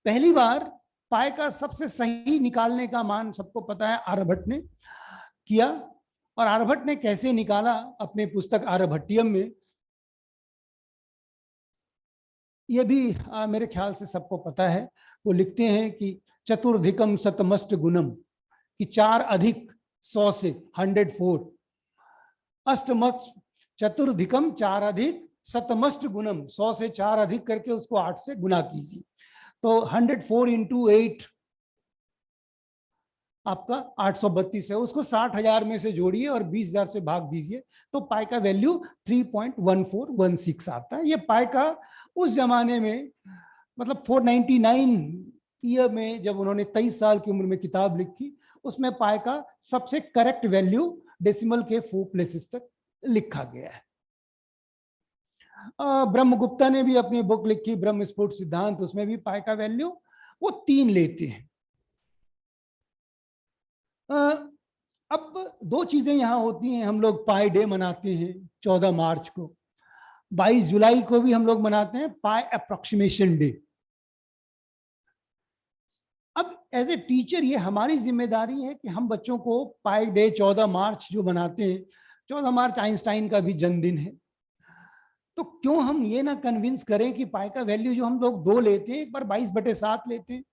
पहली बार पाए का सबसे सही निकालने का मान सबको पता है आर्यभट्ट ने किया, और आर्यभट्ट ने कैसे निकाला अपने पुस्तक आर्यभट्टियम में, यह भी मेरे ख्याल से सबको पता है। वो लिखते हैं कि चतुर्धिकम शतमष्ट गुणम, कि 4 अधिक 100 से 104, अष्टमष्ट चतुर्धिकम 4 अधिक शतमष्ट गुणम, 100 से 4 अधिक करके उसको 8 से गुना कीजिए, तो 104 into 8 आपका 832 है। उसको 60,000 में से जोड़िए और 20,000 से भाग दीजिए तो पाई का वैल्यू 3.1416 आता है। ये पाई का उस जमाने में मतलब 499 ईयर में जब उन्होंने 23 साल की उम्र में किताब लिखी, उसमें पाई का सबसे करेक्ट वैल्यू डेसिमल के 4 प्लेसेस तक लिखा गया है। ब्रह्मगुप्ता ने भी अपनी बुक लिखी ब्रह्म स्फुट सिद्धांत, उसमें भी पाई का वैल्यू वो 3 लेते हैं। अब दो चीजें यहाँ होती हैं, हम लोग पाई डे मनाते हैं 14 मार्च को, 22 जुलाई को भी हम लोग मनाते हैं पाई अप्रोक्सीमेशन डे। अब एज ए टीचर ये हमारी जिम्मेदारी है कि हम बच्चों को पाई डे 14 मार्च जो मनाते हैं, 14 मार्च आइंस्टाइन का भी जन्मदिन है, तो क्यों हम ये ना कन्विंस करें कि पाई का वैल्यू जो हम लोग 2 लेते हैं, एक बार 22/7 लेते हैं।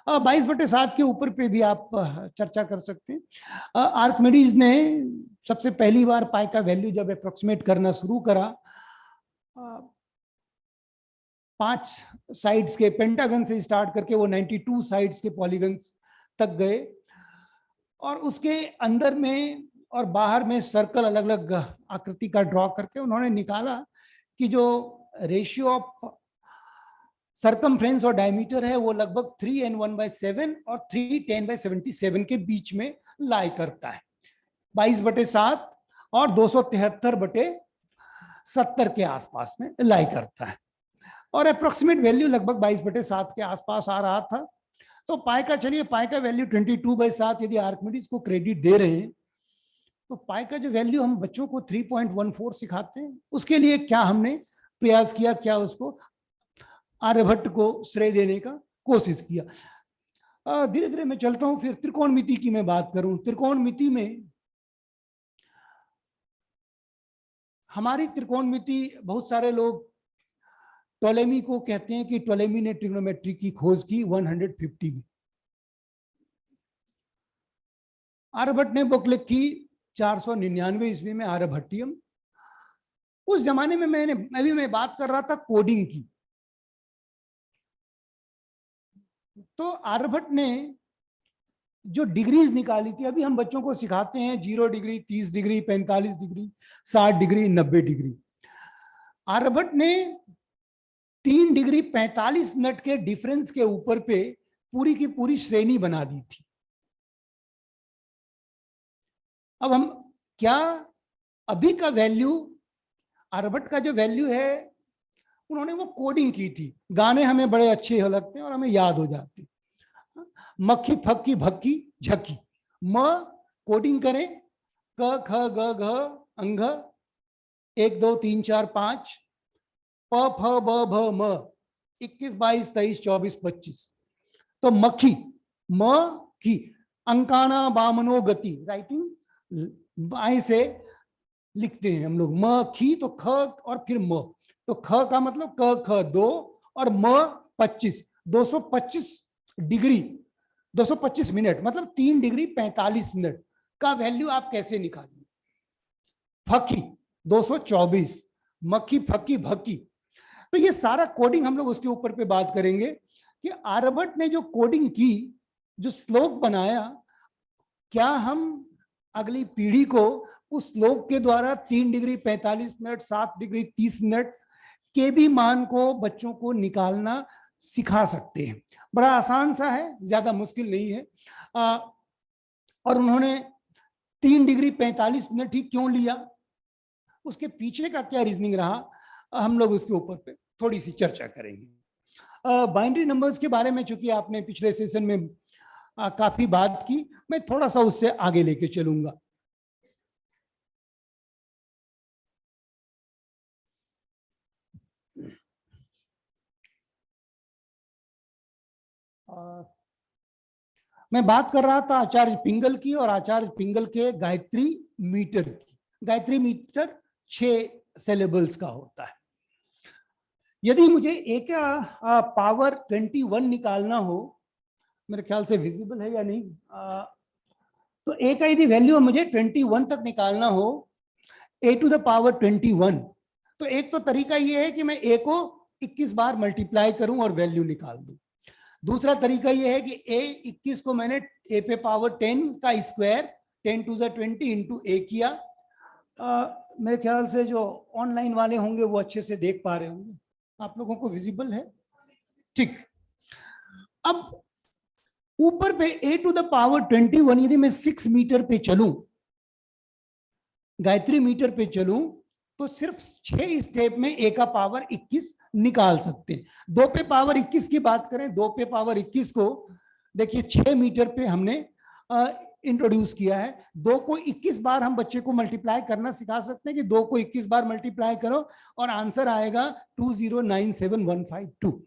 22/7 के ऊपर पे भी आप चर्चा कर सकते हैं। आर्किमिडीज ने सबसे पहली बार पाई का वैल्यू जब अप्रोक्सीमेट करना शुरू करा, 5 साइड्स के पेंटागन से स्टार्ट करके वो 92 साइड्स के पॉलीगन्स तक गए, और उसके अंदर में और बाहर में सर्कल अलग अलग आकृति का ड्रॉ करके उन्होंने निकाला कि जो रेशियो ऑफ सरकमफ्रेंस और डायमीटर है वो लगभग 3n1/7 और 310/77 के बीच में लाई करता है। 22/7 और 273/70 के आसपास में लाई करता है, और अप्रोक्सीमेट वैल्यू लगभग 22/7 के आसपास आ रहा था। तो पाई का, चलिए पाई का वैल्यू 22/7 यदि आर्किमिडीज को क्रेडिट दे रहे हैं, तो पाई का जो वैल्यू हम बच्चों को 3.14 सिखाते हैं, उसके लिए क्या हमने प्रयास किया, क्या उसको आर्यभट्ट को श्रेय देने का कोशिश किया। धीरे धीरे मैं चलता हूं, फिर त्रिकोणमिति की मैं बात करूं। त्रिकोणमिति में हमारी त्रिकोणमिति, बहुत सारे लोग टोलेमी को कहते हैं कि टोलेमी ने ट्रिग्नोमेट्री की खोज की 150 में। आर्यभट्ट ने बुक लिखी 499 ईस्वी में, आर्यभट्टियम। उस जमाने में मैं बात कर रहा था कोडिंग की। तो आर्यभट्ट ने जो डिग्रीज निकाली थी, अभी हम बच्चों को सिखाते हैं 0 degree, 30 degree, 45 degree, 60 degree, 90 degree. Aryabhata ने 3 डिग्री 45 मिनट के डिफरेंस के ऊपर पे पूरी की पूरी श्रेणी बना दी थी। अब हम क्या, अभी का वैल्यू, आर्यभट्ट का जो वैल्यू है, उन्होंने वो कोडिंग की थी। गाने हमें बड़े अच्छे लगते हैं और हमें याद हो जाते हैं। मक्खी फक्की भक्की झक्की, म कोडिंग करें, क ख ग घ अंघ 1 2 3 4 5, प फ ब भ म 21 22 23 24 25। तो मक्खी, म की, अंकाना बामनो गति, राइटिंग बाएं से लिखते हैं हम लोग, म खी, तो ख और फिर म, तो ख का मतलब क ख 2 और म 25, 225 डिग्री 225 मिनट, मतलब 3 डिग्री 45 मिनट का वैल्यू आप कैसे निकालेंगे। फकी 224, मक्खी फक्की भक्की। तो ये सारा कोडिंग हम लोग उसके ऊपर पे बात करेंगे कि आर्यभट्ट ने जो कोडिंग की, जो श्लोक बनाया, क्या हम अगली पीढ़ी को उस श्लोक के द्वारा 3 डिग्री 45 मिनट, 7 डिग्री 30 मिनट के भी मान को बच्चों को निकालना सिखा सकते हैं। बड़ा आसान सा है, ज्यादा मुश्किल नहीं है। और उन्होंने 3 डिग्री 45 मिनट ही क्यों लिया, उसके पीछे का क्या रीजनिंग रहा, हम लोग उसके ऊपर पे थोड़ी सी चर्चा करेंगे। बाइनरी नंबर्स के बारे में चूंकि आपने पिछले सेशन में काफी बात की, मैं थोड़ा सा उससे आगे लेके चलूंगा। मैं बात कर रहा था आचार्य पिंगल की, और आचार्य पिंगल के गायत्री मीटर की। गायत्री मीटर 6 सिलेबल्स का होता है। यदि मुझे ए का पावर 21 निकालना हो, मेरे ख्याल से विजिबल है या नहीं, तो ए का यदि वैल्यू मुझे 21 तक निकालना हो, ए टू द पावर 21, तो एक तो तरीका ये है कि मैं ए को 21 बार मल्टीप्लाई करूं और वैल्यू निकाल दूं। दूसरा तरीका ये है कि ए 21 को मैंने ए पे पावर 10 का स्क्वायर 10 टू द 20 इंटू ए किया। मेरे ख्याल से जो ऑनलाइन वाले होंगे वो अच्छे से देख पा रहे होंगे, आप लोगों को विजिबल है, ठीक। अब ऊपर पे ए टू द पावर 21 यदि मैं 6 मीटर पे चलूं, गायत्री मीटर पे चलूं, तो सिर्फ 6 स्टेप में ए का पावर 21 निकाल सकते हैं। 2 पे पावर 21 की बात करें, 2 पे पावर 21 को देखिए 6 मीटर पे हमने इंट्रोड्यूस किया है। 2 को 21 बार हम बच्चे को मल्टीप्लाई करना सिखा सकते हैं कि 2 को 21 बार मल्टीप्लाई करो और आंसर आएगा 2097152।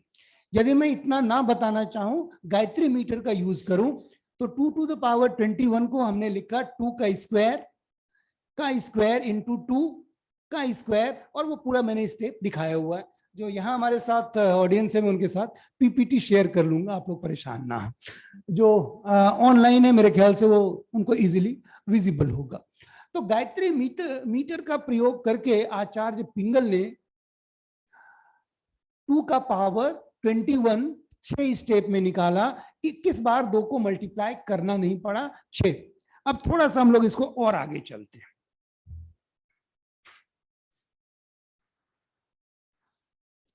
यदि मैं इतना ना बताना चाहूं, गायत्री मीटर का यूज करूं, तो 2 to the power 21 को हमने लिखा 2 का स्क्वायर इंटू 2 का स्क्वायर, और वो पूरा मैंने स्टेप दिखाया हुआ है। जो यहाँ हमारे साथ ऑडियंस है मैं उनके साथ पीपीटी शेयर कर लूंगा, आप लोग परेशान ना हो। जो ऑनलाइन है मेरे ख्याल से वो उनको इजीली विजिबल होगा। तो गायत्री मीटर का प्रयोग करके आचार्य पिंगल ने 2 का पावर 21 6 स्टेप में निकाला। 21 बार 2 को मल्टीप्लाई करना नहीं पड़ा, 6। अब थोड़ा सा हम लोग इसको और आगे चलते हैं।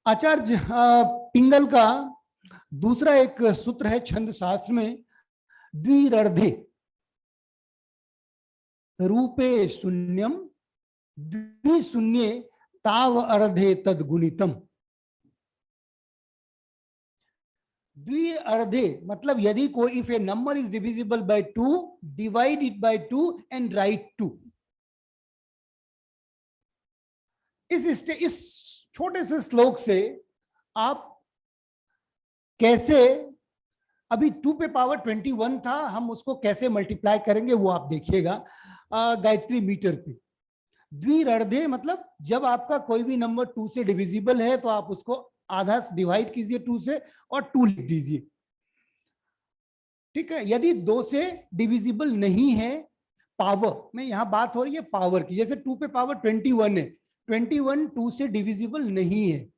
आचार्य पिंगल का दूसरा एक सूत्र है छंद शास्त्र में, द्विरर्धे रूपे शून्यम द्विशून्ये ताव अर्धे तद्गुणितम। द्विअर्धे मतलब यदि कोई, if A number is divisible by 2, divide it by 2 and right 2। इस छोटे से श्लोक से आप कैसे, अभी 2 पे पावर 21 था, हम उसको कैसे मल्टीप्लाई करेंगे वो आप देखिएगा गायत्री मीटर पे। द्विअर्धे मतलब जब आपका कोई भी नंबर 2 से डिविजिबल है तो आप उसको आधा डिवाइड कीजिए 2 से और 2 लिख दीजिए, ठीक है। यदि 2 से डिविजिबल नहीं है, पावर में यहां बात हो रही है पावर की, जैसे 2 पे पावर 21 है, 21 2 से डिविजिबल नहीं है।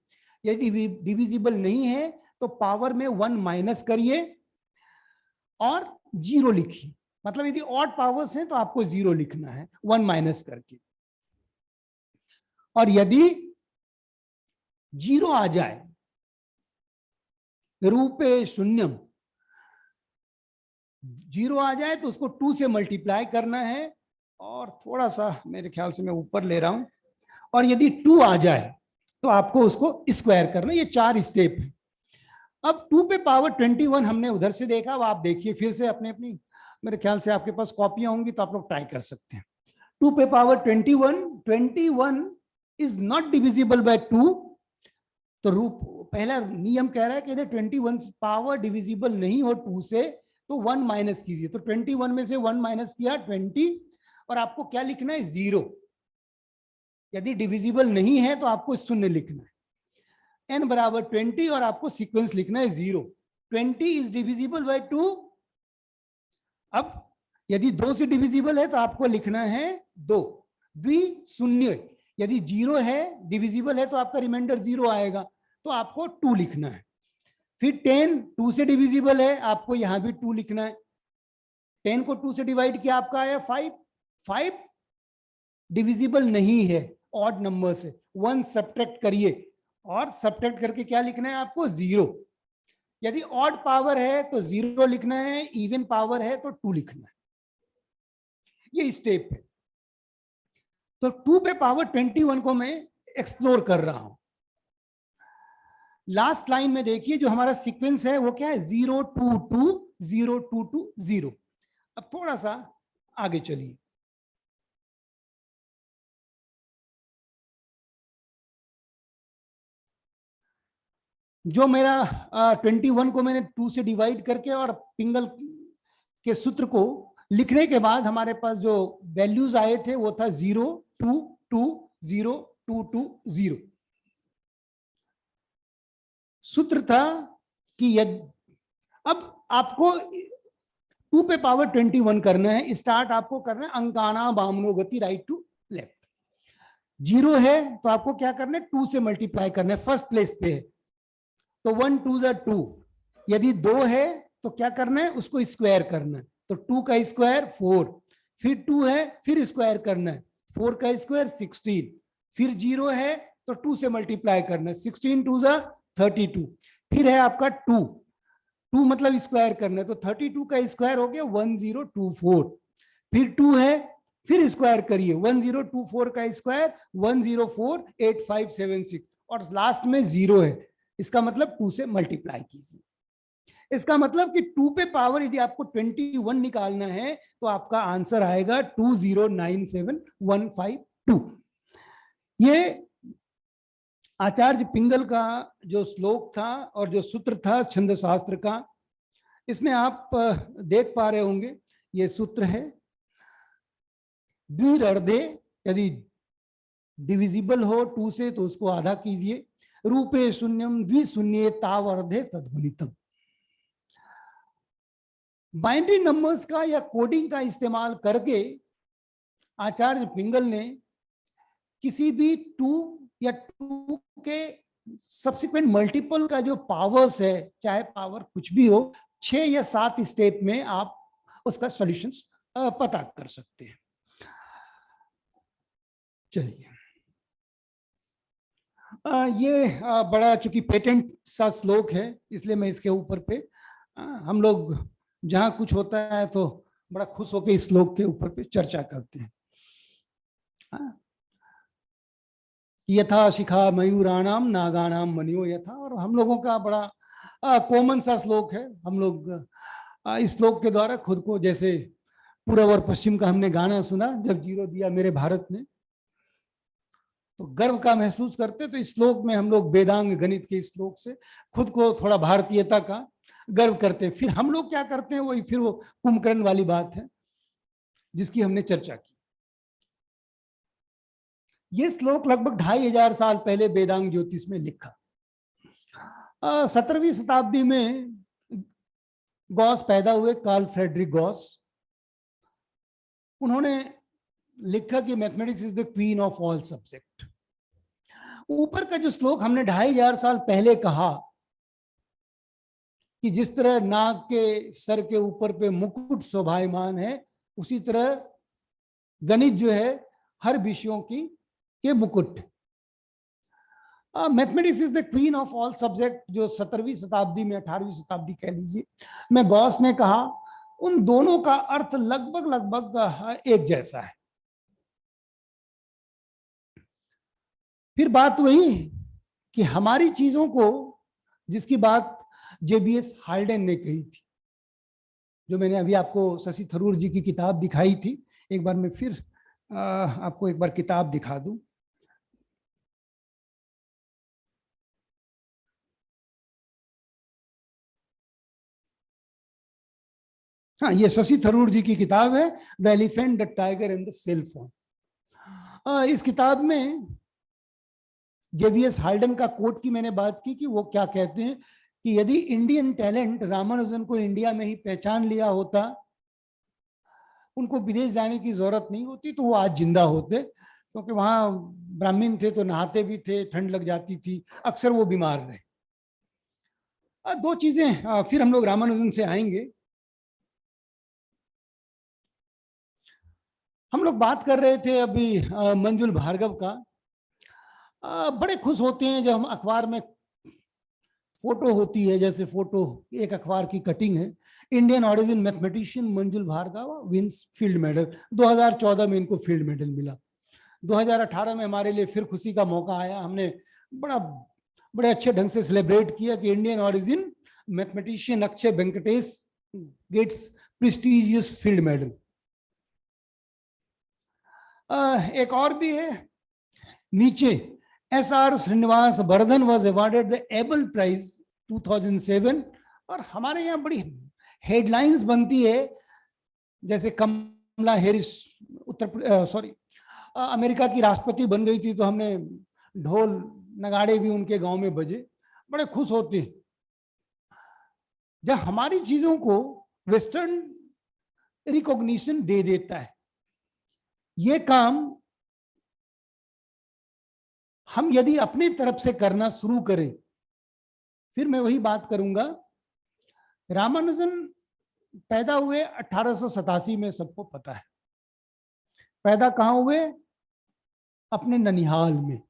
यदि डिविजिबल नहीं है तो पावर में 1 माइनस करिए और 0 लिखिए। मतलब यदि ऑड पावर्स हैं तो आपको 0 लिखना है 1 माइनस करके। और यदि 0 आ जाए, रूपे शून्यम, 0 आ जाए तो उसको 2 से मल्टीप्लाई करना है, और थोड़ा सा मेरे ख्याल से मैं ऊपर ले रहा हूं, और यदि 2 आ जाए तो आपको उसको स्क्वायर करना। ये 4 स्टेप है। अब 2 पे पावर 21 हमने उधर से देखा, अब आप देखिए फिर से अपने अपनी, मेरे ख्याल से आपके पास कॉपियां होंगी तो आप लोग ट्राई कर सकते हैं। 2 पे power 21 is not divisible by 2। तो पहला नियम कह रहा है कि यदि 21 पावर डिविजिबल नहीं हो 2 से तो 1 माइनस कीजिए। तो 21 में से 1 माइनस किया 20, और आपको क्या लिखना है 0। यदि डिविजिबल नहीं है तो आपको शून्य लिखना है, n बराबर 20, और आपको सीक्वेंस लिखना है 0। 20 इज डिविजिबल बाय 2। अब यदि 2 से डिविजिबल है तो आपको लिखना है 2। द्विशून्य, यदि 0 है डिविजिबल है तो आपका रिमाइंडर 0 आएगा, तो आपको 2 लिखना है। फिर 10 2 से डिविजिबल है, आपको यहां भी 2 लिखना है। 10 को 2 से डिवाइड किया, आपका आया 5। 5 डिविजिबल नहीं है ऑड नंबर से, 1 सब्ट्रैक्ट करिए, और सब्ट्रैक्ट करके क्या लिखना है आपको 0। यदि ऑड पावर है तो 0 लिखना है, इवन पावर है तो 2 लिखना है। ये स्टेप है। तो 2 पे पावर 21 को मैं एक्सप्लोर कर रहा हूं। लास्ट लाइन में देखिए जो हमारा सीक्वेंस है वो क्या है, 0 2 2 0 2 2 0। अब थोड़ा सा आगे चलिए। जो मेरा 21 को मैंने 2 से डिवाइड करके और पिंगल के सूत्र को लिखने के बाद हमारे पास जो वैल्यूज आए थे वो था 0 2 2 0 2 2 0। सूत्र था कि यदि, अब आपको 2 पे पावर 21 करना है, स्टार्ट आपको करना है अंकाना बामनो गति राइट टू लेफ्ट। 0 है तो आपको क्या करना है 2 से मल्टीप्लाई करना है, फर्स्ट प्लेस पे है तो 1 2 2। यदि 2 है तो क्या करना है उसको स्क्वायर करना है, तो 2 का स्क्वायर 4, फिर 2 है फिर स्क्वायर करना है, 4 का स्क्वायर 16, फिर 0 है तो 2 से मल्टीप्लाई करना है, 16 2 32, फिर है आपका 2 मतलब स्क्वायर करना है, तो 32 का स्क्वायर हो गया 1024, फिर 2 है फिर स्क्वायर करिए, 1024 का स्क्वायर 1048576, और लास्ट में 0 है, इसका मतलब 2 से मल्टीप्लाई कीजिए। इसका मतलब कि 2 पे पावर यदि आपको 21 निकालना है तो आपका आंसर आएगा 2097152। ये आचार्य पिंगल का जो श्लोक था और जो सूत्र था छंद शास्त्र का, इसमें आप देख पा रहे होंगे ये सूत्र है, द्विरर्धे, यदि डिविजिबल हो 2 से तो उसको आधा कीजिए, रूपे शून्यम द्विशून्ये तावर्धे तद्गुणितम। बाइनरी नंबर्स का या कोडिंग का इस्तेमाल करके आचार्य पिंगल ने किसी भी 2 या 2 के सब्सिक्वेंट मल्टीपल का जो पावर्स है, चाहे पावर कुछ भी हो, 6 या 7 स्टेप में आप उसका सॉल्यूशंस पता कर सकते हैं। चलिए, ये बड़ा चूंकि पेटेंट सा श्लोक है इसलिए मैं इसके ऊपर पे हम लोग जहां कुछ होता है तो बड़ा खुश होकर इस श्लोक के ऊपर पे चर्चा करते हैं। यथा शिखा मयूराणाम नागानाम मनियो यथा, और हम लोगों का बड़ा कॉमन सा श्लोक है। हम लोग इस श्लोक के द्वारा खुद को, जैसे पूर्व और पश्चिम का हमने गाना सुना, जब जीरो दिया मेरे भारत ने, तो गर्व का महसूस करते। तो इस श्लोक में हम लोग वेदांग गणित के इस श्लोक से खुद को थोड़ा भारतीयता का गर्व करते हैं। फिर हम लोग क्या करते हैं, वही फिर वो कुंभकर्ण वाली बात है जिसकी हमने चर्चा की। ये श्लोक लगभग 2500 साल पहले वेदांग ज्योतिष में लिखा। 17वीं शताब्दी में गॉस पैदा हुए, कार्ल फ्रेडरिक गॉस। उन्होंने लिखा कि mathematics is the queen of all subject. ऊपर का जो श्लोक हमने 2500 साल पहले कहा कि जिस तरह नाग के सर के ऊपर पे मुकुट शोभायमान है, उसी तरह गणित जो है हर विषयों की के मुकुट। Mathematics is the queen of all subject, जो 17वीं शताब्दी में, 18वीं शताब्दी कह लीजिए, में गॉस ने कहा, उन दोनों का अर्थ लगभग एक जैसा है। फिर बात वही कि हमारी चीजों को, जिसकी बात जेबीएस हाल्डेन ने कही थी, जो मैंने अभी आपको शशि थरूर जी की किताब दिखाई थी, एक बार मैं फिर आपको एक बार किताब दिखा दूं। हाँ, ये शशि थरूर जी की किताब है, the elephant, the tiger and the cell phone. इस किताब में जेबीएस हाल्डेन का कोट की मैंने बात की कि वो क्या कहते हैं कि यदि इंडियन टैलेंट रामानुजन को इंडिया में ही पहचान लिया होता, उनको विदेश जाने की जरूरत नहीं होती, तो वो आज जिंदा होते। क्योंकि वहां ब्राह्मण थे तो नहाते भी थे, ठंड लग जाती थी, अक्सर वो बीमार रहे। 2 चीजें फिर हम लोग रामानुजन से आएंगे। हम लोग बात कर रहे थे अभी मंजुल भार्गव का। बड़े खुश होते हैं जब हम अखबार में फोटो होती है, जैसे फोटो एक अखबार की कटिंग है, इंडियन ऑरिजिन मैथमेटिशियन मंजुल भार्गव विंस फील्ड मेडल। 2014 में इनको फील्ड मेडल मिला। 2018 में हमारे लिए फिर खुशी का मौका आया, हमने बड़े अच्छे ढंग से सेलिब्रेट किया कि Indian origin mathematician Akshay Venkatesh gets prestigious Fields medal. एक और भी है नीचे, S R Srinivasa Varadhan was awarded the Abel prize 2007। और हमारे यहाँ बड़ी हेडलाइंस बनती है, जैसे कमला हैरिस अमेरिका की राष्ट्रपति बन गई थी, तो हमने ढोल नगाड़े भी उनके गांव में बजे, बड़े खुश होते। जब हमारी चीजों को वेस्टर्न रिकॉग्निशन दे देता है, ये काम हम यदि अपनी तरफ से करना शुरू करें, फिर मैं वही बात करूंगा, रामानुजन पैदा हुए 1887 में, सबको पता है। पैदा कहां हुए? अपने ननिहाल में।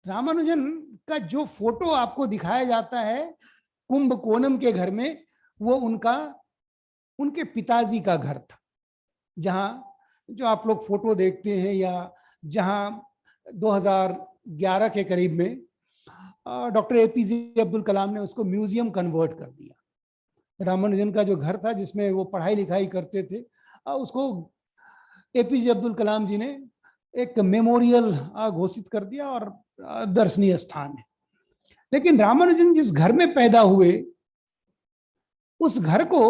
रामानुजन का जो फोटो आपको दिखाया जाता है कुंभकोणम के घर में, वो उनके पिताजी का घर था, जहां जो आप लोग फोटो देखते हैं, या जहां 2011 के करीब में डॉक्टर एपीजे अब्दुल कलाम ने उसको म्यूजियम कन्वर्ट कर दिया। रामानुजन का जो घर था जिसमें वो पढ़ाई लिखाई करते थे, उसको एपीजे अब्दुल कलाम जी ने एक मेमोरियल घोषित कर दिया और दर्शनीय स्थान है। लेकिन रामानुजन जिस घर में पैदा हुए उस घर को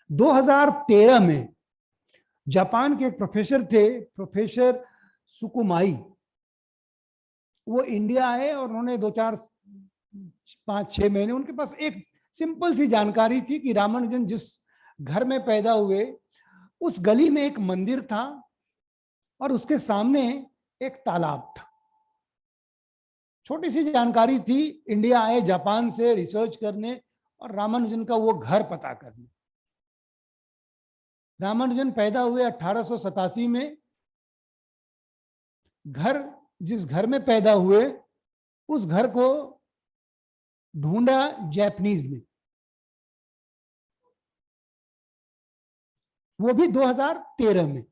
2013 में जापान के एक प्रोफेसर थे, प्रोफेसर सुकुमाई, वो इंडिया आए और उन्होंने 5-6 महीने, उनके पास एक सिंपल सी जानकारी थी कि रामानुजन जिस घर में पैदा हुए उस गली में एक मंदिर था और उसके सामने एक तालाब था। छोटी सी जानकारी थी, इंडिया आए जापान से रिसर्च करने और रामानुजन का वो घर पता करने। रामानुजन पैदा हुए 1887 में। जिस घर में पैदा हुए उस घर को ढूंढा जापानीज ने, वो भी 2013 में।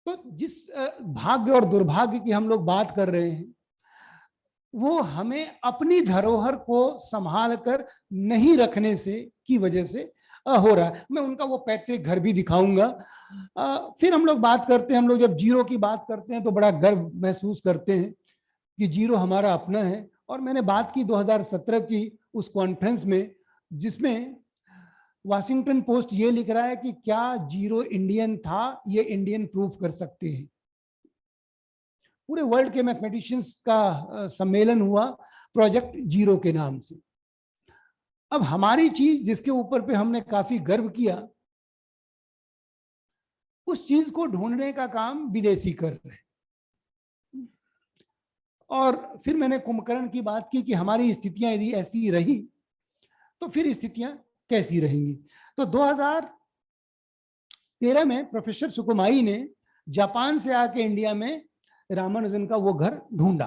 तो जिस भाग्य और दुर्भाग्य की हम लोग बात कर रहे हैं वो हमें अपनी धरोहर को संभाल कर नहीं रखने से की वजह से हो रहा है। मैं उनका वो पैतृक घर भी दिखाऊंगा। फिर हम लोग बात करते हैं, हम लोग जब जीरो की बात करते हैं तो बड़ा गर्व महसूस करते हैं कि जीरो हमारा अपना है। और मैंने बात की 2017 की उस कॉन्फ्रेंस में जिसमें वाशिंगटन पोस्ट ये लिख रहा है कि क्या जीरो इंडियन था, ये इंडियन प्रूफ कर सकते हैं। पूरे वर्ल्ड के मैथमेटिशियंस का सम्मेलन हुआ प्रोजेक्ट जीरो के नाम से। अब हमारी चीज जिसके ऊपर पे हमने काफी गर्व किया, उस चीज को ढूंढने का काम विदेशी कर रहे हैं। और फिर मैंने कुंभकर्ण की बात की कि हमारी स्थितियां यदि ऐसी रही तो फिर स्थितियां कैसी रहेंगी। तो 2013 में प्रोफेसर सुकुमाई ने जापान से आके इंडिया में रामानुजन का वो घर ढूंढा।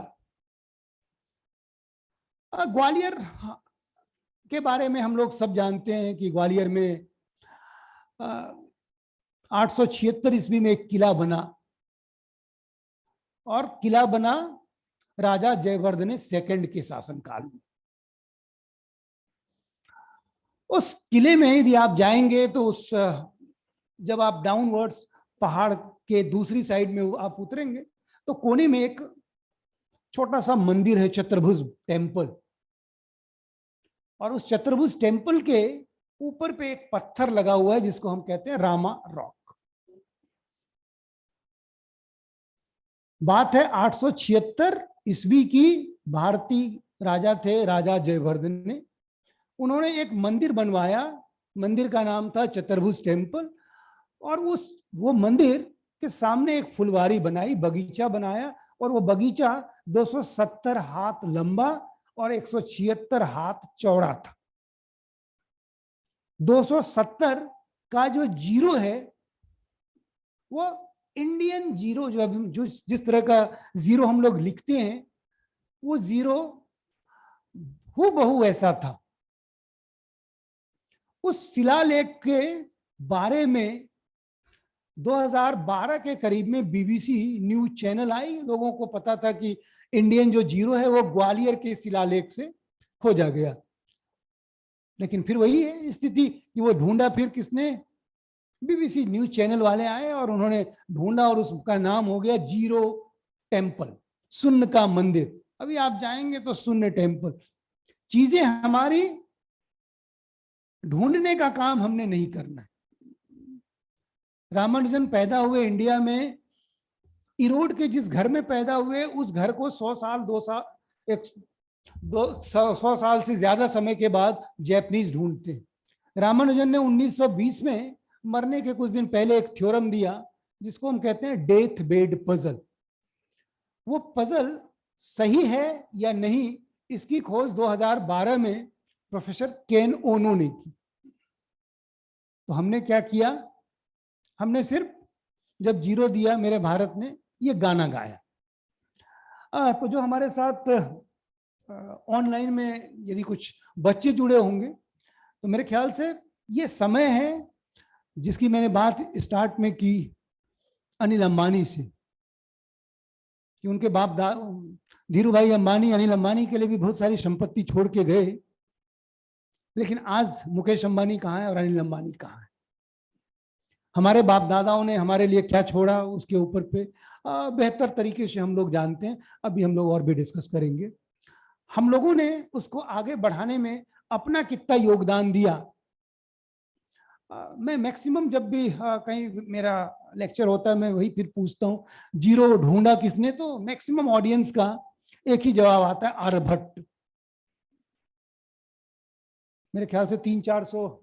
ग्वालियर के बारे में हम लोग सब जानते हैं कि ग्वालियर में 876 ईस्वी में एक किला बना और किला बना राजा जयवर्धन सेकंड के शासनकाल में। उस किले में यदि आप जाएंगे तो जब आप डाउनवर्ड्स पहाड़ के दूसरी साइड में आप उतरेंगे तो कोने में एक छोटा सा मंदिर है, चतुर्भुज टेम्पल। और उस चतुर्भुज टेम्पल के ऊपर पे एक पत्थर लगा हुआ है जिसको हम कहते हैं रामा रॉक। बात है 876 ईस्वी की। भारतीय राजा थे, राजा जयवर्धन ने। उन्होंने एक मंदिर बनवाया, मंदिर का नाम था चतुर्भुज टेम्पल। और वो मंदिर के सामने एक फुलवारी बनाई, बगीचा बनाया। और वो बगीचा 270 हाथ लंबा और 176 हाथ चौड़ा था। 270 का जो जीरो है वो इंडियन जीरो, जो जिस तरह का जीरो हम लोग लिखते हैं वो जीरो हूबहू ऐसा था। उस शिलालेख के बारे में 2012 के करीब में बीबीसी न्यूज चैनल आई। लोगों को पता था कि इंडियन जो जीरो है वो ग्वालियर के शिलालेख से खोजा गया। लेकिन फिर वही है स्थिति कि वो ढूंढा फिर किसने, बीबीसी न्यूज चैनल वाले आए और उन्होंने ढूंढा और उसका नाम हो गया जीरो टेम्पल, शून्य का मंदिर। अभी आप जाएंगे तो शून्य टेम्पल। चीजें हमारी ढूंढने का काम हमने नहीं करना है। रामानुजन पैदा हुए इंडिया में, इरोड के जिस घर में पैदा हुए उस घर को 100 साल से ज्यादा समय के बाद जापानीज ढूंढते हैं। रामानुजन ने 1920 में मरने के कुछ दिन पहले एक थ्योरम दिया जिसको हम कहते हैं डेथ बेड पजल। वो पजल सही है या नहीं इसकी खोज 2012 में प्रोफेसर केन ओनो ने की। तो हमने क्या किया, हमने सिर्फ जब जीरो दिया मेरे भारत ने, ये गाना गाया। तो जो हमारे साथ ऑनलाइन में यदि कुछ बच्चे जुड़े होंगे तो मेरे ख्याल से ये समय है जिसकी मैंने बात स्टार्ट में की अनिल अंबानी से कि उनके धीरू भाई अंबानी, अनिल अंबानी के लिए भी बहुत सारी संपत्ति छोड़ के गए, लेकिन आज मुकेश अंबानी कहाँ है और अनिल अंबानी कहाँ है? हमारे बाप दादाओं ने हमारे लिए क्या छोड़ा उसके ऊपर पे बेहतर तरीके से हम लोग जानते हैं। अभी हम लोग और भी डिस्कस करेंगे। हम लोगों ने उसको आगे बढ़ाने में अपना कितना योगदान दिया। मैं मैक्सिमम जब भी कहीं मेरा लेक्चर होता है मैं वही फिर पूछता हूँ, जीरो ढूंढा किसने? तो मैक्सिमम ऑडियंस का एक ही जवाब आता है, आर्यभट्ट। मेरे ख्याल से 300-400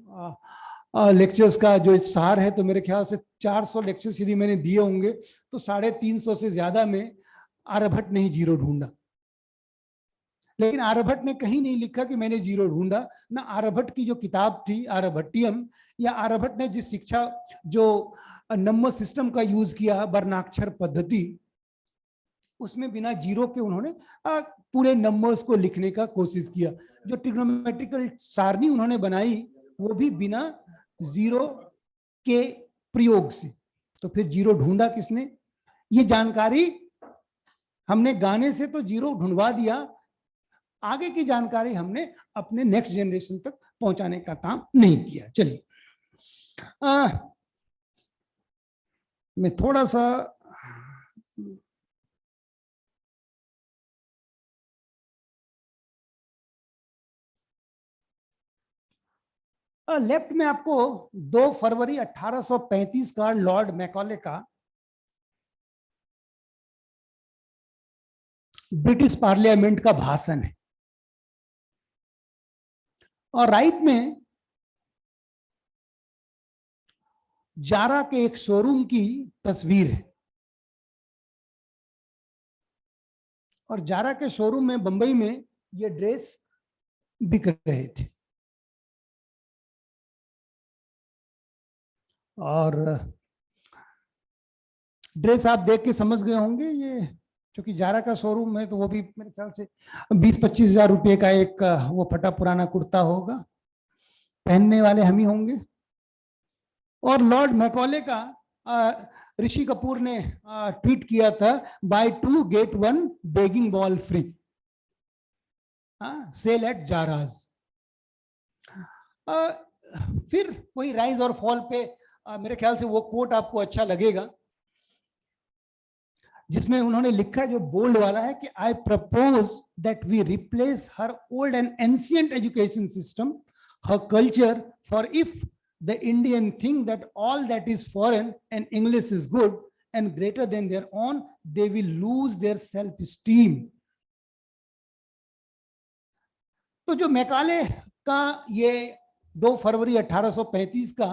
लेक्चर्स का जो सार है, तो मेरे ख्याल से 400 लेक्चर्स यदि मैंने दिए होंगे तो 350 से ज्यादा में आर्यभट्ट ने ही जीरो ढूंढा। लेकिन आर्यभट्ट ने कहीं नहीं लिखा कि मैंने जीरो ढूंढा। ना आर्यभट्ट की जो किताब थी आर्यभट्टियम, या आर्यभट्ट ने जिस शिक्षा जो नंबर सिस्टम का यूज किया, वर्णाक्षर पद्धति, उसमें बिना जीरो के उन्होंने पूरे नंबर्स को लिखने का कोशिश किया। जो ट्रिग्नोमेट्रिकल सारणी उन्होंने बनाई वो भी बिना जीरो के प्रयोग से। तो फिर जीरो ढूंढा किसने? ये जानकारी हमने गाने से तो जीरो ढूंढवा दिया, आगे की जानकारी हमने अपने नेक्स्ट जनरेशन तक पहुंचाने का काम नहीं किया। चलिए मैं थोड़ा सा लेफ्ट में आपको 2 फरवरी 1835 का लॉर्ड मैकॉले का ब्रिटिश पार्लियामेंट का भाषण है, और राइट में जारा के एक शोरूम की तस्वीर है। और जारा के शोरूम में बंबई में ये ड्रेस बिक रहे थे। और ड्रेस आप देख के समझ गए होंगे, ये क्योंकि जारा का शोरूम है तो वो भी मेरे ख्याल से 20-25 हजार रुपये का एक वो फटा पुराना कुर्ता होगा, पहनने वाले हम ही होंगे। और लॉर्ड मैकॉले का ऋषि कपूर ने ट्वीट किया था, buy 2 get 1 begging ball free, sale at Zara's. फिर वही राइज और फॉल पे मेरे ख्याल से वो कोट आपको अच्छा लगेगा, जिसमें उन्होंने लिखा जो बोल्ड वाला है कि I propose that we replace her old and ancient education system, her culture, for if the Indian think that all that is foreign and English is good and greater than their own, they will lose their self-esteem. तो जो मैकाले का ये 2 फरवरी 1835 का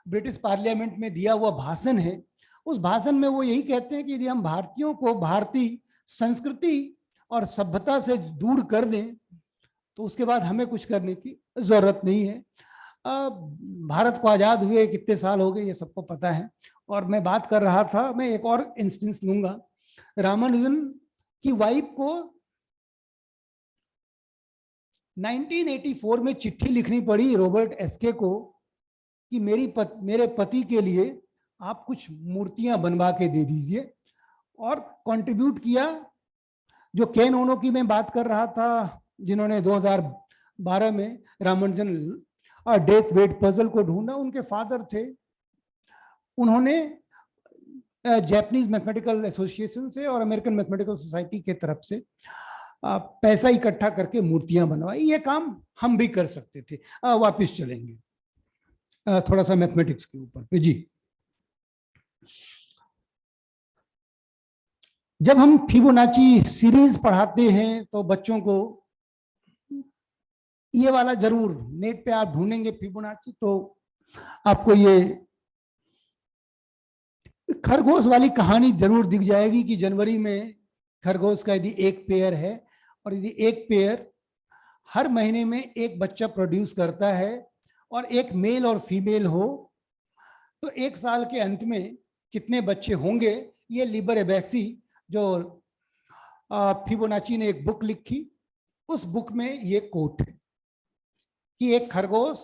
ब्रिटिश पार्लियामेंट में दिया हुआ भाषण है, उस भाषण में वो यही कहते हैं कि यदि हम भारतीयों को भारतीय संस्कृति और सभ्यता से दूर कर दें तो उसके बाद हमें कुछ करने की जरूरत नहीं है। भारत को आजाद हुए कितने साल हो गए ये सबको पता है। और मैं बात कर रहा था, मैं एक और इंस्टेंस लूंगा, रामानुजन की वाइफ को 1984 में चिट्ठी लिखनी पड़ी रॉबर्ट एसके को कि मेरे पति के लिए आप कुछ मूर्तियां बनवा के दे दीजिए, और कंट्रीब्यूट किया। जो केन ओनो की मैं बात कर रहा था, जिन्होंने 2012 में रामानुजन डेथ वेट पजल को ढूंढा, उनके फादर थे। उन्होंने जापानीज मैथमेटिकल एसोसिएशन से और अमेरिकन मैथमेटिकल सोसाइटी के तरफ से पैसा इकट्ठा करके मूर्तियां बनवाई। ये काम हम भी कर सकते थे। वापस चलेंगे थोड़ा सा मैथमेटिक्स के ऊपर पे जी। जब हम फिबोनाची सीरीज पढ़ाते हैं तो बच्चों को ये वाला जरूर, नेट पे आप ढूंढेंगे फिबोनाची तो आपको ये खरगोश वाली कहानी जरूर दिख जाएगी कि जनवरी में खरगोश का यदि एक पेयर है और यदि एक पेयर हर महीने में एक बच्चा प्रोड्यूस करता है और एक मेल और फीमेल हो तो एक साल के अंत में कितने बच्चे होंगे। ये लिबर एबैक्सी जो फिबोनाची ने एक बुक लिखी, उस बुक में ये कोट है कि एक खरगोश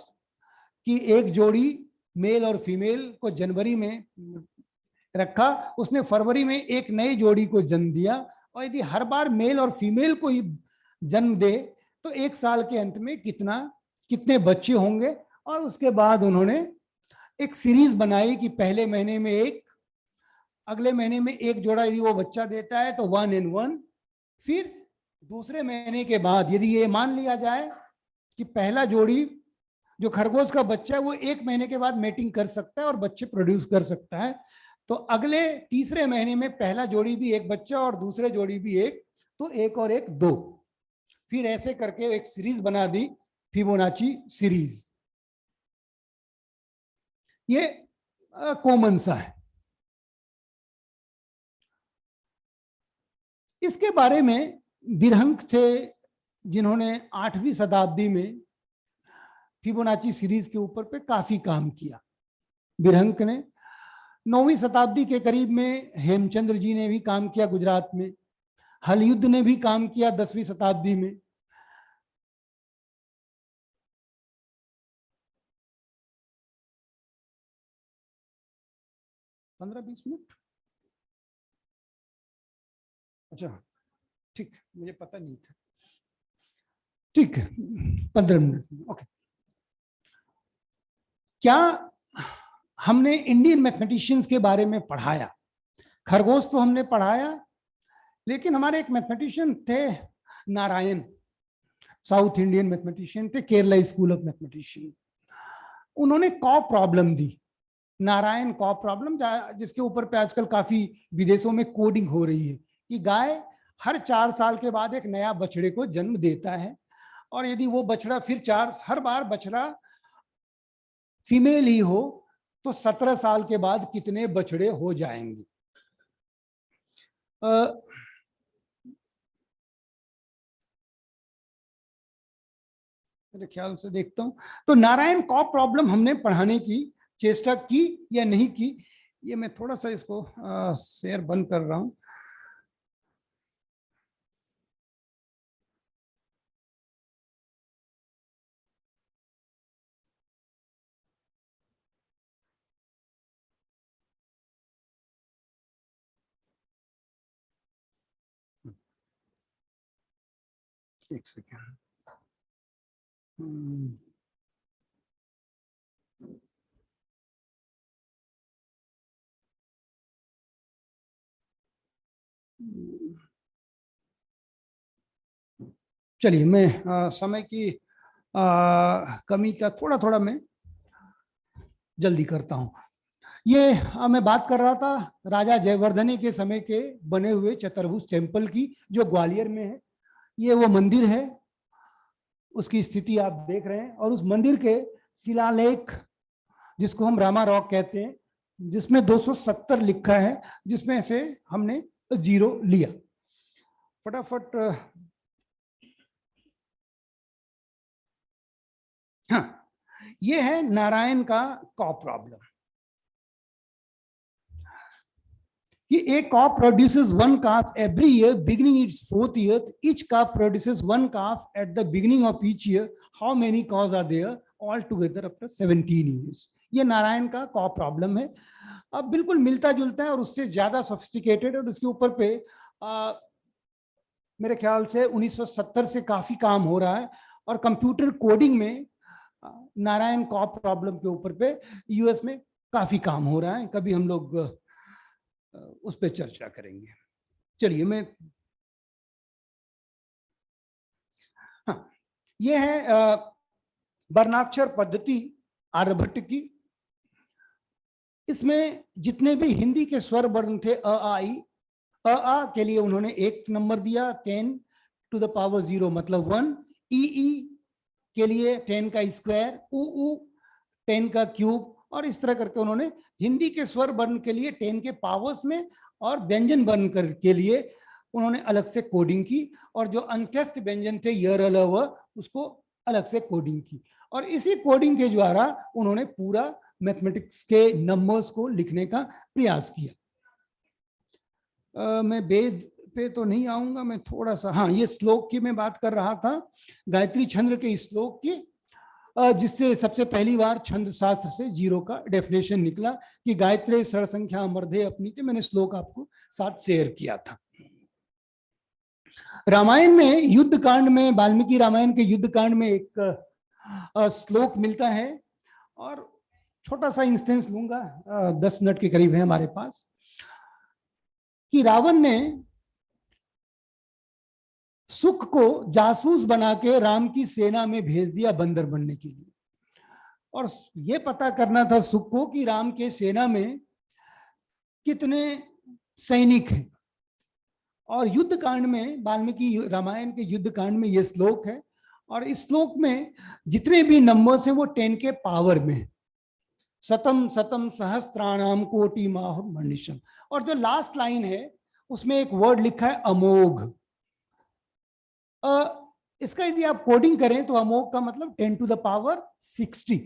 की एक जोड़ी मेल और फीमेल को जनवरी में रखा, उसने फरवरी में एक नई जोड़ी को जन्म दिया और यदि हर बार मेल और फीमेल को ही जन्म दे तो 1 साल के अंत में कितने बच्चे होंगे। और उसके बाद उन्होंने एक सीरीज बनाई कि पहले महीने में 1, अगले महीने में 1 जोड़ा यदि वो बच्चा देता है तो 1 and 1, फिर दूसरे महीने के बाद यदि ये मान लिया जाए कि पहला जोड़ी जो खरगोश का बच्चा है वो 1 महीने के बाद मेटिंग कर सकता है और बच्चे प्रोड्यूस कर सकता है, तो अगले तीसरे महीने में पहला जोड़ी भी 1 बच्चा और दूसरे जोड़ी भी 1, तो 1 और 1 2। फिर ऐसे करके एक सीरीज बना दी, फिबोनाची सीरीज। ये कॉमन सा है। इसके बारे में बिरहंक थे जिन्होंने 8वीं शताब्दी में फिबोनाची सीरीज के ऊपर पे काफी काम किया। बिरहंक ने 9वीं शताब्दी के करीब में हेमचंद्र जी ने भी काम किया गुजरात में। हलयुद्ध ने भी काम किया 10वीं शताब्दी में। पंद्रह 20 मिनट, अच्छा ठीक, मुझे पता नहीं था। ठीक है, 15 मिनट, ओके। क्या हमने इंडियन मैथमेटिशियंस के बारे में पढ़ाया? खरगोश तो हमने पढ़ाया, लेकिन हमारे एक मैथमेटिशियन थे नारायण, साउथ इंडियन मैथमेटिशियन थे, केरला स्कूल ऑफ मैथमेटिशियन। उन्होंने कॉ प्रॉब्लम दी, नारायण कॉ प्रॉब्लम, जिसके ऊपर पे आजकल काफी विदेशों में कोडिंग हो रही है कि गाय हर 4 साल के बाद एक नया बछड़े को जन्म देता है, और यदि वो बछड़ा फिर हर बार बछड़ा फीमेल ही हो तो 17 साल के बाद कितने बछड़े हो जाएंगे। मेरे ख्याल से देखता हूं तो नारायण कॉ प्रॉब्लम हमने पढ़ाने की चेष्टा की या नहीं की, ये मैं थोड़ा सा इसको शेयर बंद कर रहा हूं। एक सेकेंड। चलिए, मैं समय की कमी का थोड़ा मैं जल्दी करता हूं। ये मैं बात कर रहा था राजा जयवर्धने के समय के बने हुए चतुर्भुज टेम्पल की, जो ग्वालियर में है। ये वो मंदिर है, उसकी स्थिति आप देख रहे हैं, और उस मंदिर के शिलालेख जिसको हम रामा रॉक कहते हैं, जिसमें 270 लिखा है, जिसमें से हमने 0 लिया। फटाफट, हाँ, ये है नारायण का कॉ प्रॉब्लम। कि a calf produces 1 calf every year beginning its 4th year. Each calf produces 1 calf at the beginning of each year. How many calves are there altogether after 17 years? ये नारायण का कॉ प्रॉब्लम है। अब बिल्कुल मिलता जुलता है और उससे ज्यादा सोफिस्टिकेटेड, और इसके ऊपर पे मेरे ख्याल से 1970 से काफी काम हो रहा है, और कंप्यूटर कोडिंग में नारायण कॉ प्रॉब्लम के ऊपर पे यूएस में काफी काम हो रहा है। कभी हम लोग उस पर चर्चा करेंगे। चलिए, मैं ये है वर्णाक्षर पद्धति आर्यभट्ट की। इसमें जितने भी हिंदी के स्वर वर्ण थे, अ आ ई, अ आ के लिए उन्होंने 1 नंबर दिया, 10 to the power 0 मतलब 1। ई के लिए 10 का स्क्वायर, उ 10 का क्यूब, और इस तरह करके उन्होंने हिंदी के स्वर वर्ण के लिए 10 के पावर्स में, और व्यंजन वर्ण के लिए उन्होंने अलग से कोडिंग की, और जो अंत्यस्थ व्यंजन थे य र ल व, उसको अलग से कोडिंग की। और इसी कोडिंग के द्वारा उन्होंने पूरा मैथमेटिक्स के नंबर्स को लिखने का प्रयास किया। मैं वेद पे तो नहीं आऊंगा, मैं थोड़ा सा, हाँ, ये श्लोक की मैं बात कर रहा था, गायत्री छंद के श्लोक की, जिससे सबसे पहली बार छंद शास्त्र से 0 का डेफिनेशन निकला कि गायत्री सर संख्या मर्धे अपनी थे। मैंने श्लोक आपको साथ शेयर किया था। रामायण में युद्ध कांड में, वाल्मीकि रामायण के युद्ध कांड में एक श्लोक मिलता है, और छोटा सा इंस्टेंस लूंगा, 10 मिनट के करीब है हमारे पास, कि रावण ने सुक को जासूस बना के राम की सेना में भेज दिया बंदर बनने के लिए, और यह पता करना था सुक को कि राम के सेना में कितने सैनिक हैं। और युद्ध कांड में, वाल्मीकि रामायण के युद्ध कांड में यह श्लोक है, और इस श्लोक में जितने भी नंबर्स हैं वो 10 के पावर में है। शतम शतम सहस्त्राणाम कोटि माहुर्मनिशम, और जो लास्ट लाइन है उसमें एक वर्ड लिखा है अमोघ। इसका यदि आप कोडिंग करें तो अमोघ का मतलब 10 टू द पावर 60।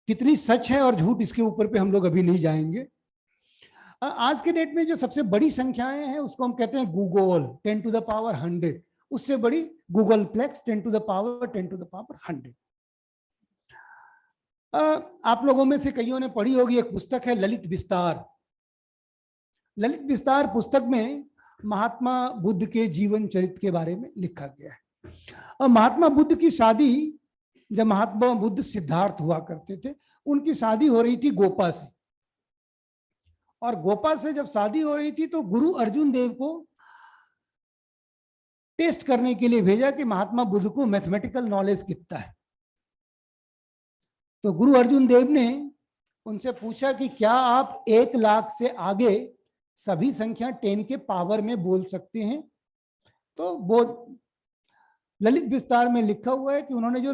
कितनी सच है और झूठ इसके ऊपर पे हम लोग अभी नहीं जाएंगे। आज के डेट में जो सबसे बड़ी संख्याएं हैं उसको हम कहते हैं गूगल, 10 टू द पावर 100। उससे बड़ी googolplex, 10 to the power 100। आप लोगों में से कईयों ने पढ़ी होगी, एक पुस्तक है ललित विस्तार। ललित विस्तार पुस्तक में महात्मा बुद्ध के जीवन चरित्र के बारे में लिखा गया है। और महात्मा बुद्ध की शादी, जब महात्मा बुद्ध सिद्धार्थ हुआ करते थे, उनकी शादी हो रही थी गोपा से, और गोपा से जब शादी हो रही थी तो गुरु अर्जुन देव को टेस्ट करने के लिए भेजा कि महात्मा बुद्ध को मैथमेटिकल नॉलेज कितना है। तो गुरु अर्जुन देव ने उनसे पूछा कि क्या आप 1 लाख से आगे सभी संख्या 10 के पावर में बोल सकते हैं? तो वो ललित विस्तार में लिखा हुआ है कि उन्होंने जो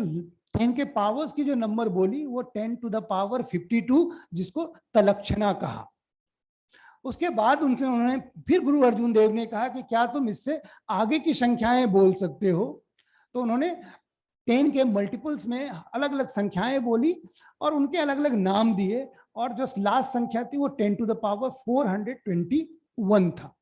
10 के पावर्स की जो नंबर बोली वो 10 टू द पावर 52, जिसको तलक्षणा कहा। उसके बाद उन्होंने फिर गुरु अर्जुन देव ने कहा कि क्या तुम इससे आगे की संख्याएं बोल सकते हो? तो उन्होंने 10 के मल्टीपल्स में अलग अलग संख्याएं बोली और उनके अलग अलग नाम दिए, और जो लास्ट संख्या थी वो 10 टू द पावर 421 था।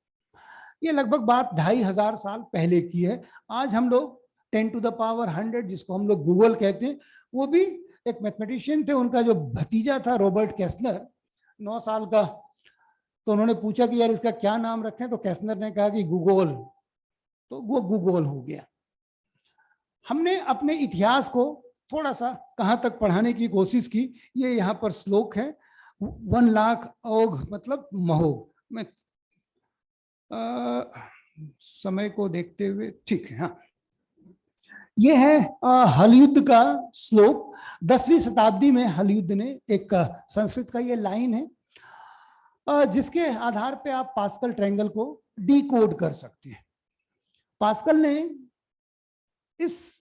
ये लगभग बात 2500 साल पहले की है। आज हम लोग 10 टू द पावर 100, जिसको हम लोग गूगल कहते हैं, वो भी एक मैथमेटिशियन थे, उनका जो भतीजा था रॉबर्ट कैस्लर, 9 साल का। तो उन्होंने पूछा कि यार इसका क्या नाम रखें, तो कैस्लर ने कहा कि गूगल, तो वो गूगल हो गया। हमने अपने इतिहास को थोड़ा सा कहां तक पढ़ाने की कोशिश की। ये यहाँ पर श्लोक है, 1 लाख ओघ मतलब महोघ। मैं समय को देखते हुए, ठीक है, हाँ, ये है हलयुद्ध का श्लोक। 10वीं शताब्दी में हलयुद्ध ने एक संस्कृत का ये लाइन है, जिसके आधार पे आप पास्कल ट्रायंगल को डिकोड कर सकते हैं। पास्कल ने इस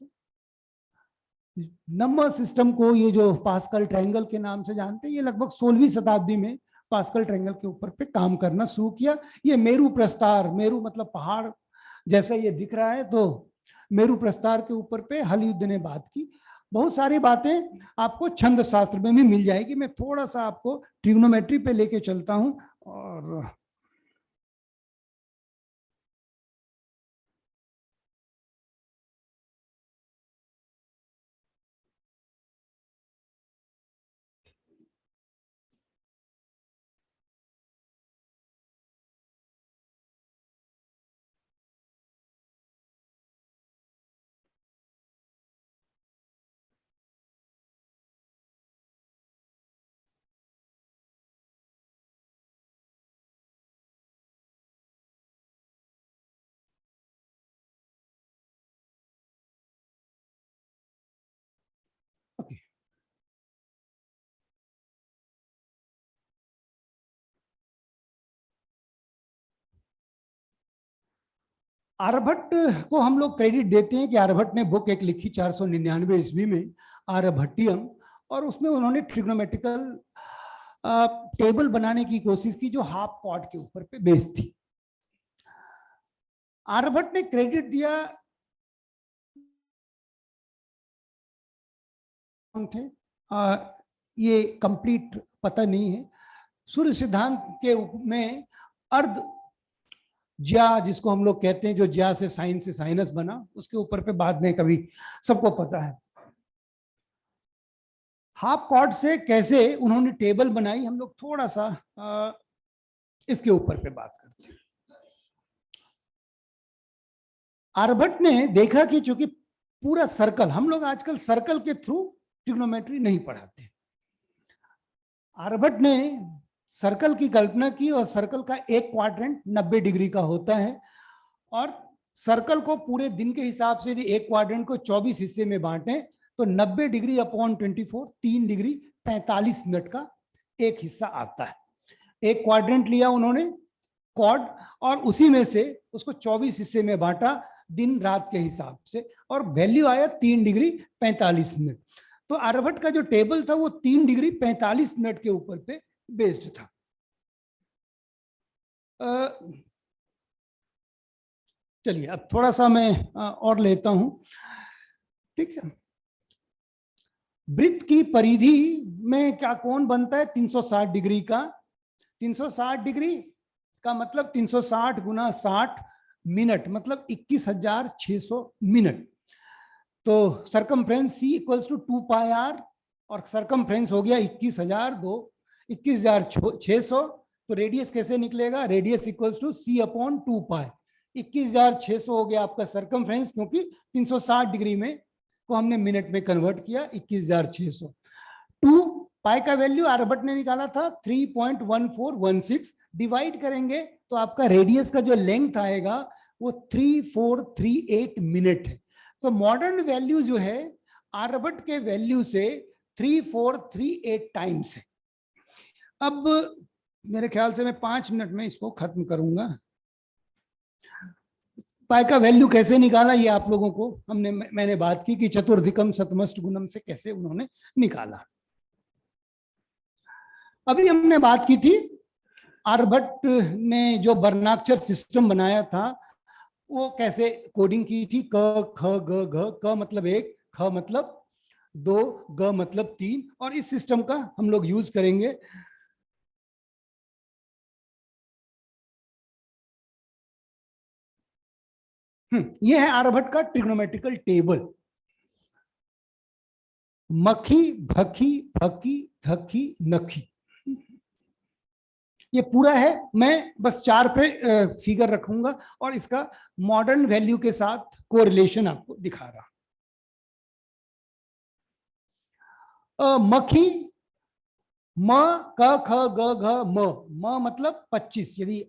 नंबर सिस्टम को, ये जो पास्कल ट्रायंगल के नाम से जानते हैं, ये लगभग 16वीं शताब्दी में पास्कल ट्रायंगल के ऊपर पे काम करना शुरू किया। ये मेरू प्रस्तार, मेरू मतलब पहाड़ जैसा ये दिख रहा है, तो मेरू प्रस्तार के ऊपर पे हलयुद्ध ने बात की। बहुत सारी बातें आपको छंद शास्त्र में भी मिल जाएगी। मैं थोड़ा सा आपको ट्रिग्नोमेट्री पे लेके चलता हूं, और आर्यभट्ट को हम लोग क्रेडिट देते हैं कि आर्यभट्ट ने बुक एक लिखी 499 ईस्वी में, आर्यभट्टियम, और उसमें उन्होंने ट्रिग्नोमेट्रिकल टेबल बनाने की कोशिश की जो हाफ कॉर्ड के ऊपर पे बेस्ड थी। आर्यभट्ट ने क्रेडिट दिया थे, ये कंप्लीट पता नहीं है। सूर्य सिद्धांत के में अर्ध ज्या, जिसको हम लोग कहते हैं, जो ज्या से साइन से साइनस बना, उसके ऊपर पे बाद में कभी सबको पता है। हाफ कॉर्ड से कैसे उन्होंने टेबल बनाई, हम लोग थोड़ा सा इसके ऊपर पे बात करते हैं। आर्यभट्ट ने देखा कि चूंकि पूरा सर्कल, हम लोग आजकल सर्कल के थ्रू ट्रिग्नोमेट्री नहीं पढ़ाते, आर्यभट्ट ने सर्कल की कल्पना की और सर्कल का एक क्वाड्रेंट 90 डिग्री का होता है और सर्कल को पूरे दिन के हिसाब से यदि एक क्वाड्रेंट को 24 हिस्से में बांटें तो 90 डिग्री अपॉन 24 3 डिग्री 45 मिनट का एक हिस्सा आता है। एक क्वाड्रेंट लिया उन्होंने क्वाड और उसी में से उसको 24 हिस्से में बांटा दिन रात के हिसाब से और वैल्यू आया 3 डिग्री 45 मिनट। तो आर्यभट्ट का जो टेबल था वो 3 डिग्री 45 मिनट के ऊपर पे बेस्ड था। चलिए अब थोड़ा सा मैं और लेता हूं, ठीक है। वृत्त की परिधि में क्या कोण बनता है 360 डिग्री का। 360 डिग्री का मतलब 360 गुना 60 मिनट मतलब 21,600 मिनट। तो circumference C equals to 2 pi R और सरकमफ्रेंस हो गया 21,600। तो रेडियस कैसे निकलेगा, radius equals to C upon 2 pi. 21,600 हो गया आपका सरकमफ्रेंस, क्योंकि 360 डिग्री में को हमने मिनट में कन्वर्ट किया 21,600। 2 पाई का वैल्यू आर्यभट्ट ने निकाला था 3.1416, डिवाइड करेंगे तो आपका रेडियस का जो लेंथ आएगा वो 3438 मिनट है। तो मॉडर्न वैल्यू जो है आर्यभट्ट के वैल्यू से 3438 टाइम्स है। अब मेरे ख्याल से मैं 5 मिनट में इसको खत्म करूंगा। पाई का वैल्यू कैसे निकाला ये आप लोगों को मैंने बात की कि चतुर्धिकम शतमष्ट गुणम से कैसे उन्होंने निकाला। अभी हमने बात की थी आर्यभट्ट ने जो वर्णाक्षर सिस्टम बनाया था वो कैसे कोडिंग की थी, क ख ग घ। क मतलब 1, ख मतलब 2, ग मतलब 3 और इस सिस्टम का हम लोग यूज करेंगे। ये है आर्यभट्ट का ट्रिग्नोमेट्रिकल टेबल। मखी भखी फकी धकी नखी, ये पूरा है। मैं बस 4 पे फिगर रखूंगा और इसका मॉडर्न वैल्यू के साथ कोरिलेशन आपको दिखा रहा। मखी म क ख ग घ म मतलब 25। यदि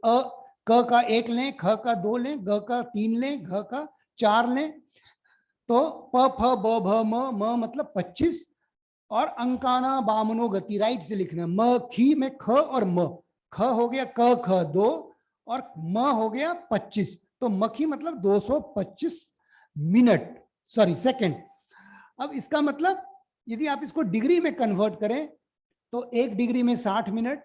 क का 1 लें, ख का 2 लें, ग का 3 लें, घ का 4 लें तो प फ ब भ म मतलब 25 और अंकाना बामनो गति राइट से लिखना। म खी में ख और म, ख हो गया क ख 2 और म हो गया 25। तो मखी मतलब 225 मिनट, सॉरी सेकंड। अब इसका मतलब यदि आप इसको डिग्री में कन्वर्ट करें तो 1 डिग्री में 60 मिनट,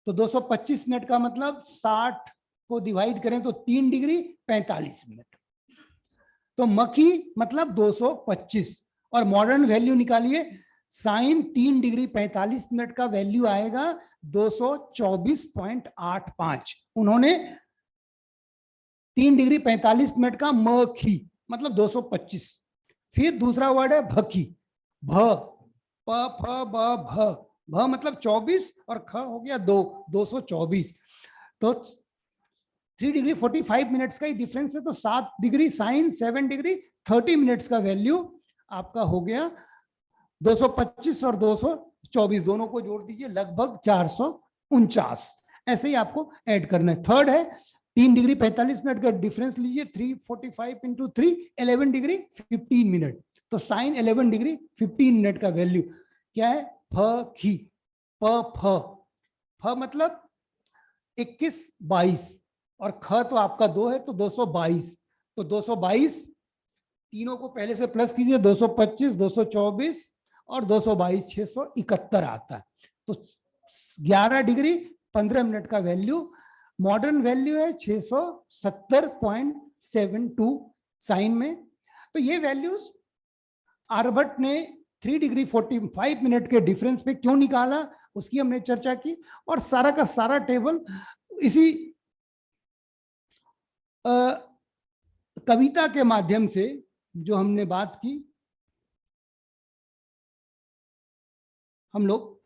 तो 225 मिनट का मतलब 60 को डिवाइड करें तो 3 डिग्री 45 मिनट। तो मखी मतलब 225 और मॉडर्न वैल्यू निकालिए। साइन 3 डिग्री 45 मिनट का वैल्यू आएगा 224.85। उन्होंने 3 डिग्री 45 मिनट का मखी मतलब 225। फिर दूसरा वर्ड है भखी, भ प फ ब भ, भ मतलब 24 और ख हो गया 2, 224। तो 3 डिग्री 45 मिनट्स का ही डिफरेंस है, तो 7 डिग्री साइन 7 डिग्री 30 मिनट्स का वैल्यू आपका हो गया 225 और 224 दोनों को जोड़ दीजिए लगभग 449। ऐसे ही आपको ऐड करना है। थर्ड है 3 डिग्री 45 मिनट का डिफरेंस लीजिए, 345 इंटू 3 11 डिग्री 15 मिनट। तो साइन 11 डिग्री 15 मिनट का वैल्यू क्या है, फ खी प फ, फ मतलब 21 22 और ख तो आपका 2 है तो 222। तो 222 तीनों को पहले से प्लस कीजिए, 225 224 और 222 671 आता है। तो 11 डिग्री 15 मिनट का वैल्यू, मॉडर्न वैल्यू है 670.72 साइन में। तो ये वैल्यूज आर्यभट्ट ने 3 डिग्री 45 मिनट के डिफरेंस पे क्यों निकाला उसकी हमने चर्चा की और सारा का सारा टेबल इसी कविता के माध्यम से जो हमने बात की हम लोग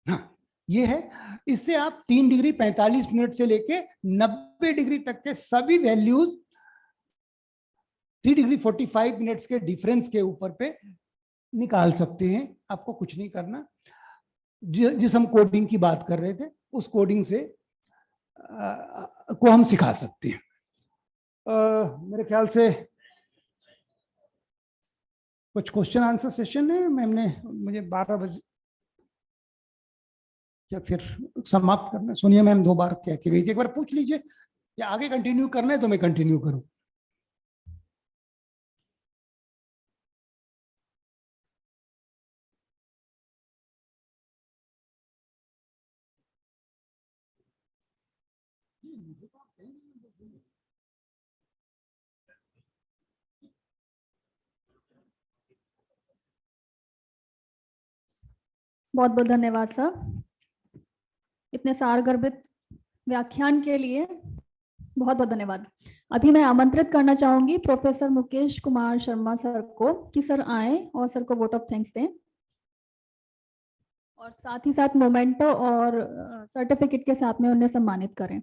हाँ ये है। इससे आप 3 डिग्री 45 मिनट से लेके 90 डिग्री तक के सभी वैल्यूज 3 डिग्री 45 मिनट्स के डिफरेंस के ऊपर पे निकाल सकते हैं। आपको कुछ नहीं करना। जिस हम कोडिंग की बात कर रहे थे उस कोडिंग से को हम सिखा सकते हैं। मेरे ख्याल से कुछ क्वेश्चन आंसर सेशन है। मैम ने मुझे 12 बजे या फिर समाप्त करना। सोनिया मैम 2 बार कह के गई थी, एक बार पूछ लीजिए या आगे कंटिन्यू करना है तो मैं कंटिन्यू करूं। बहुत बहुत धन्यवाद सर, इतने सारगर्भित व्याख्यान के लिए बहुत बहुत धन्यवाद। अभी मैं आमंत्रित करना चाहूंगी प्रोफेसर मुकेश कुमार शर्मा सर को कि सर आए और सर को वोट ऑफ थैंक्स दें और साथ ही साथ मोमेंटो और सर्टिफिकेट के साथ में उन्हें सम्मानित करें।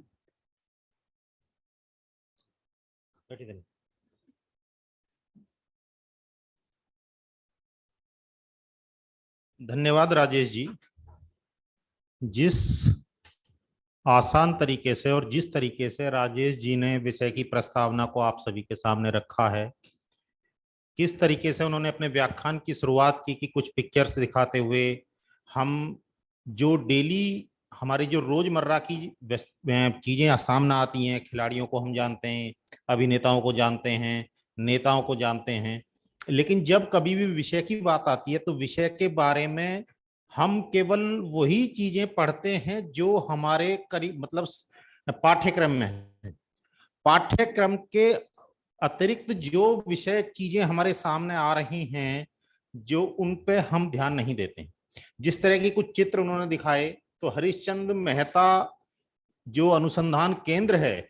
धन्यवाद राजेश जी। जिस आसान तरीके से और जिस तरीके से राजेश जी ने विषय की प्रस्तावना को आप सभी के सामने रखा है, किस तरीके से उन्होंने अपने व्याख्यान की शुरुआत की कि कुछ पिक्चर्स दिखाते हुए हम जो डेली हमारी जो रोजमर्रा की चीजें सामने आती हैं, खिलाड़ियों को हम जानते हैं, अभिनेताओं को जानते हैं, नेताओं को जानते हैं, लेकिन जब कभी भी विषय की बात आती है तो विषय के बारे में हम केवल वही चीजें पढ़ते हैं जो हमारे करीब मतलब पाठ्यक्रम में है। पाठ्यक्रम के अतिरिक्त जो विषय चीजें हमारे सामने आ रही हैं जो उन पे हम ध्यान नहीं देते। जिस तरह की कुछ चित्र उन्होंने दिखाए तो हरिश्चंद्र मेहता जो अनुसंधान केंद्र है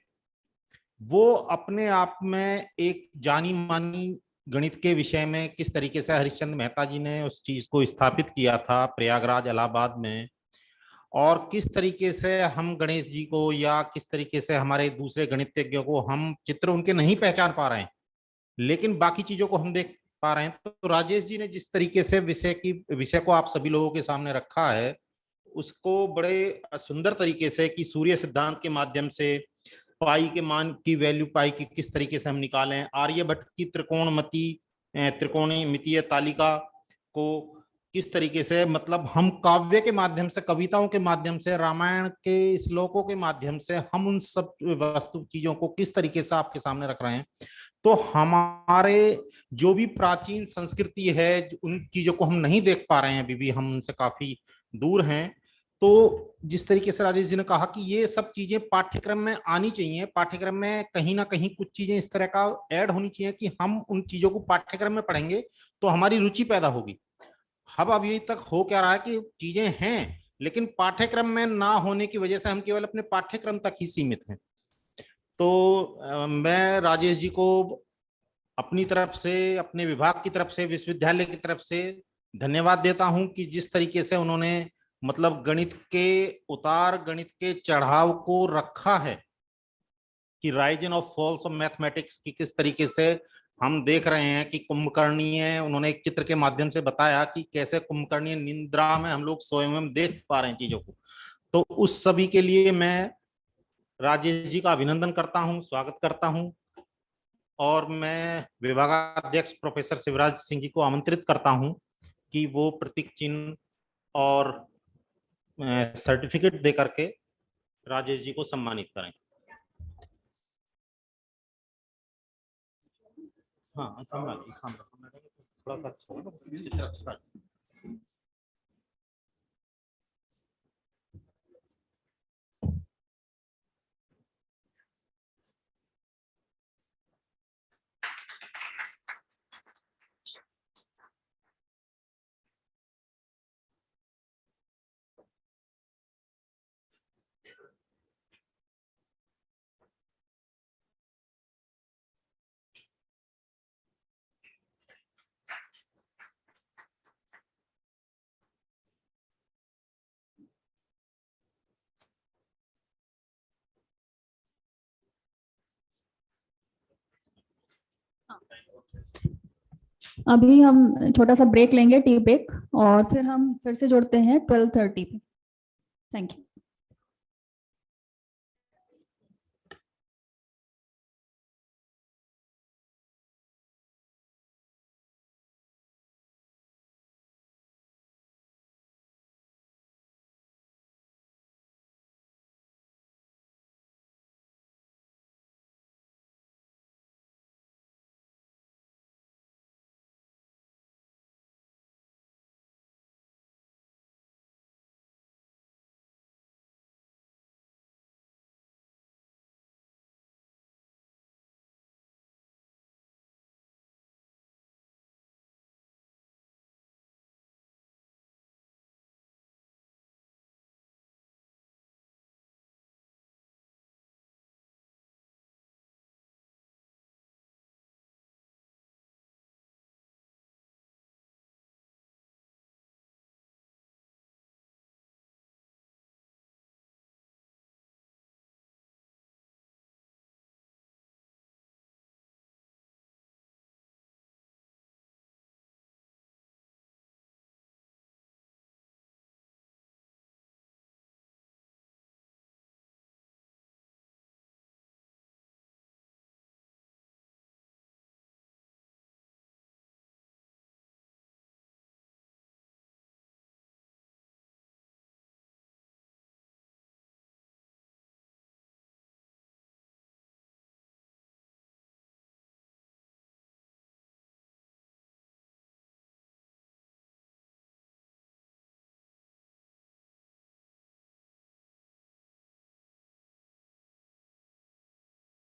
वो अपने आप में एक जानी मानी गणित के विषय में किस तरीके से हरिश्चंद्र मेहता जी ने उस चीज को स्थापित किया था प्रयागराज इलाहाबाद में, और किस तरीके से हम गणेश जी को या किस तरीके से हमारे दूसरे गणितज्ञों को हम चित्र उनके नहीं पहचान पा रहे हैं लेकिन बाकी चीजों को हम देख पा रहे हैं। तो राजेश जी ने जिस तरीके से विषय को आप सभी लोगों के सामने रखा है उसको बड़े सुंदर तरीके से कि सूर्य सिद्धांत के माध्यम से पाई के मान की वैल्यू पाई की किस तरीके से हम निकालें, आर्यभट्ट की त्रिकोणमितीय तालिका को किस तरीके से मतलब हम काव्य के माध्यम से, कविताओं के माध्यम से, रामायण के श्लोकों के माध्यम से हम उन सब वस्तु चीजों को किस तरीके से आपके सामने रख रहे हैं। तो हमारे जो भी प्राचीन संस्कृति है उन चीजों को हम नहीं देख पा रहे हैं, अभी भी हम उनसे काफी दूर हैं। तो जिस तरीके से राजेश जी ने कहा कि ये सब चीजें पाठ्यक्रम में आनी चाहिए, पाठ्यक्रम में कहीं ना कहीं कुछ चीजें इस तरह का ऐड होनी चाहिए कि हम उन चीजों को पाठ्यक्रम में पढ़ेंगे तो हमारी रुचि पैदा होगी। अब अभी तक हो क्या रहा है कि चीजें हैं लेकिन पाठ्यक्रम में ना होने की वजह से हम केवल अपने पाठ्यक्रम तक ही सीमित हैं। तो मैं राजेश जी को अपनी तरफ से, अपने विभाग की तरफ से, विश्वविद्यालय की तरफ से धन्यवाद देता हूं कि जिस तरीके से उन्होंने मतलब गणित के उतार, गणित के चढ़ाव को रखा है कि rise of falls of mathematics की किस तरीके से हम देख रहे हैं कि कुंभकर्णीय, उन्होंने एक चित्र के माध्यम से बताया कि कैसे कुंभकर्णीय निद्रा में हम लोग स्वयं देख पा रहे हैं चीजों को। तो उस सभी के लिए मैं राजेश जी का अभिनंदन करता हूं, स्वागत करता हूं और मैं विभागाध्यक्ष प्रोफेसर शिवराज सिंह जी को आमंत्रित करता हूं कि वो प्रतीक चिन्ह और सर्टिफिकेट दे करके राजेश जी को सम्मानित करें। हाँ, थोड़ा सा अभी हम छोटा सा ब्रेक लेंगे, टी ब्रेक, और फिर हम फिर से जुड़ते हैं 12:30 पे। Thank you.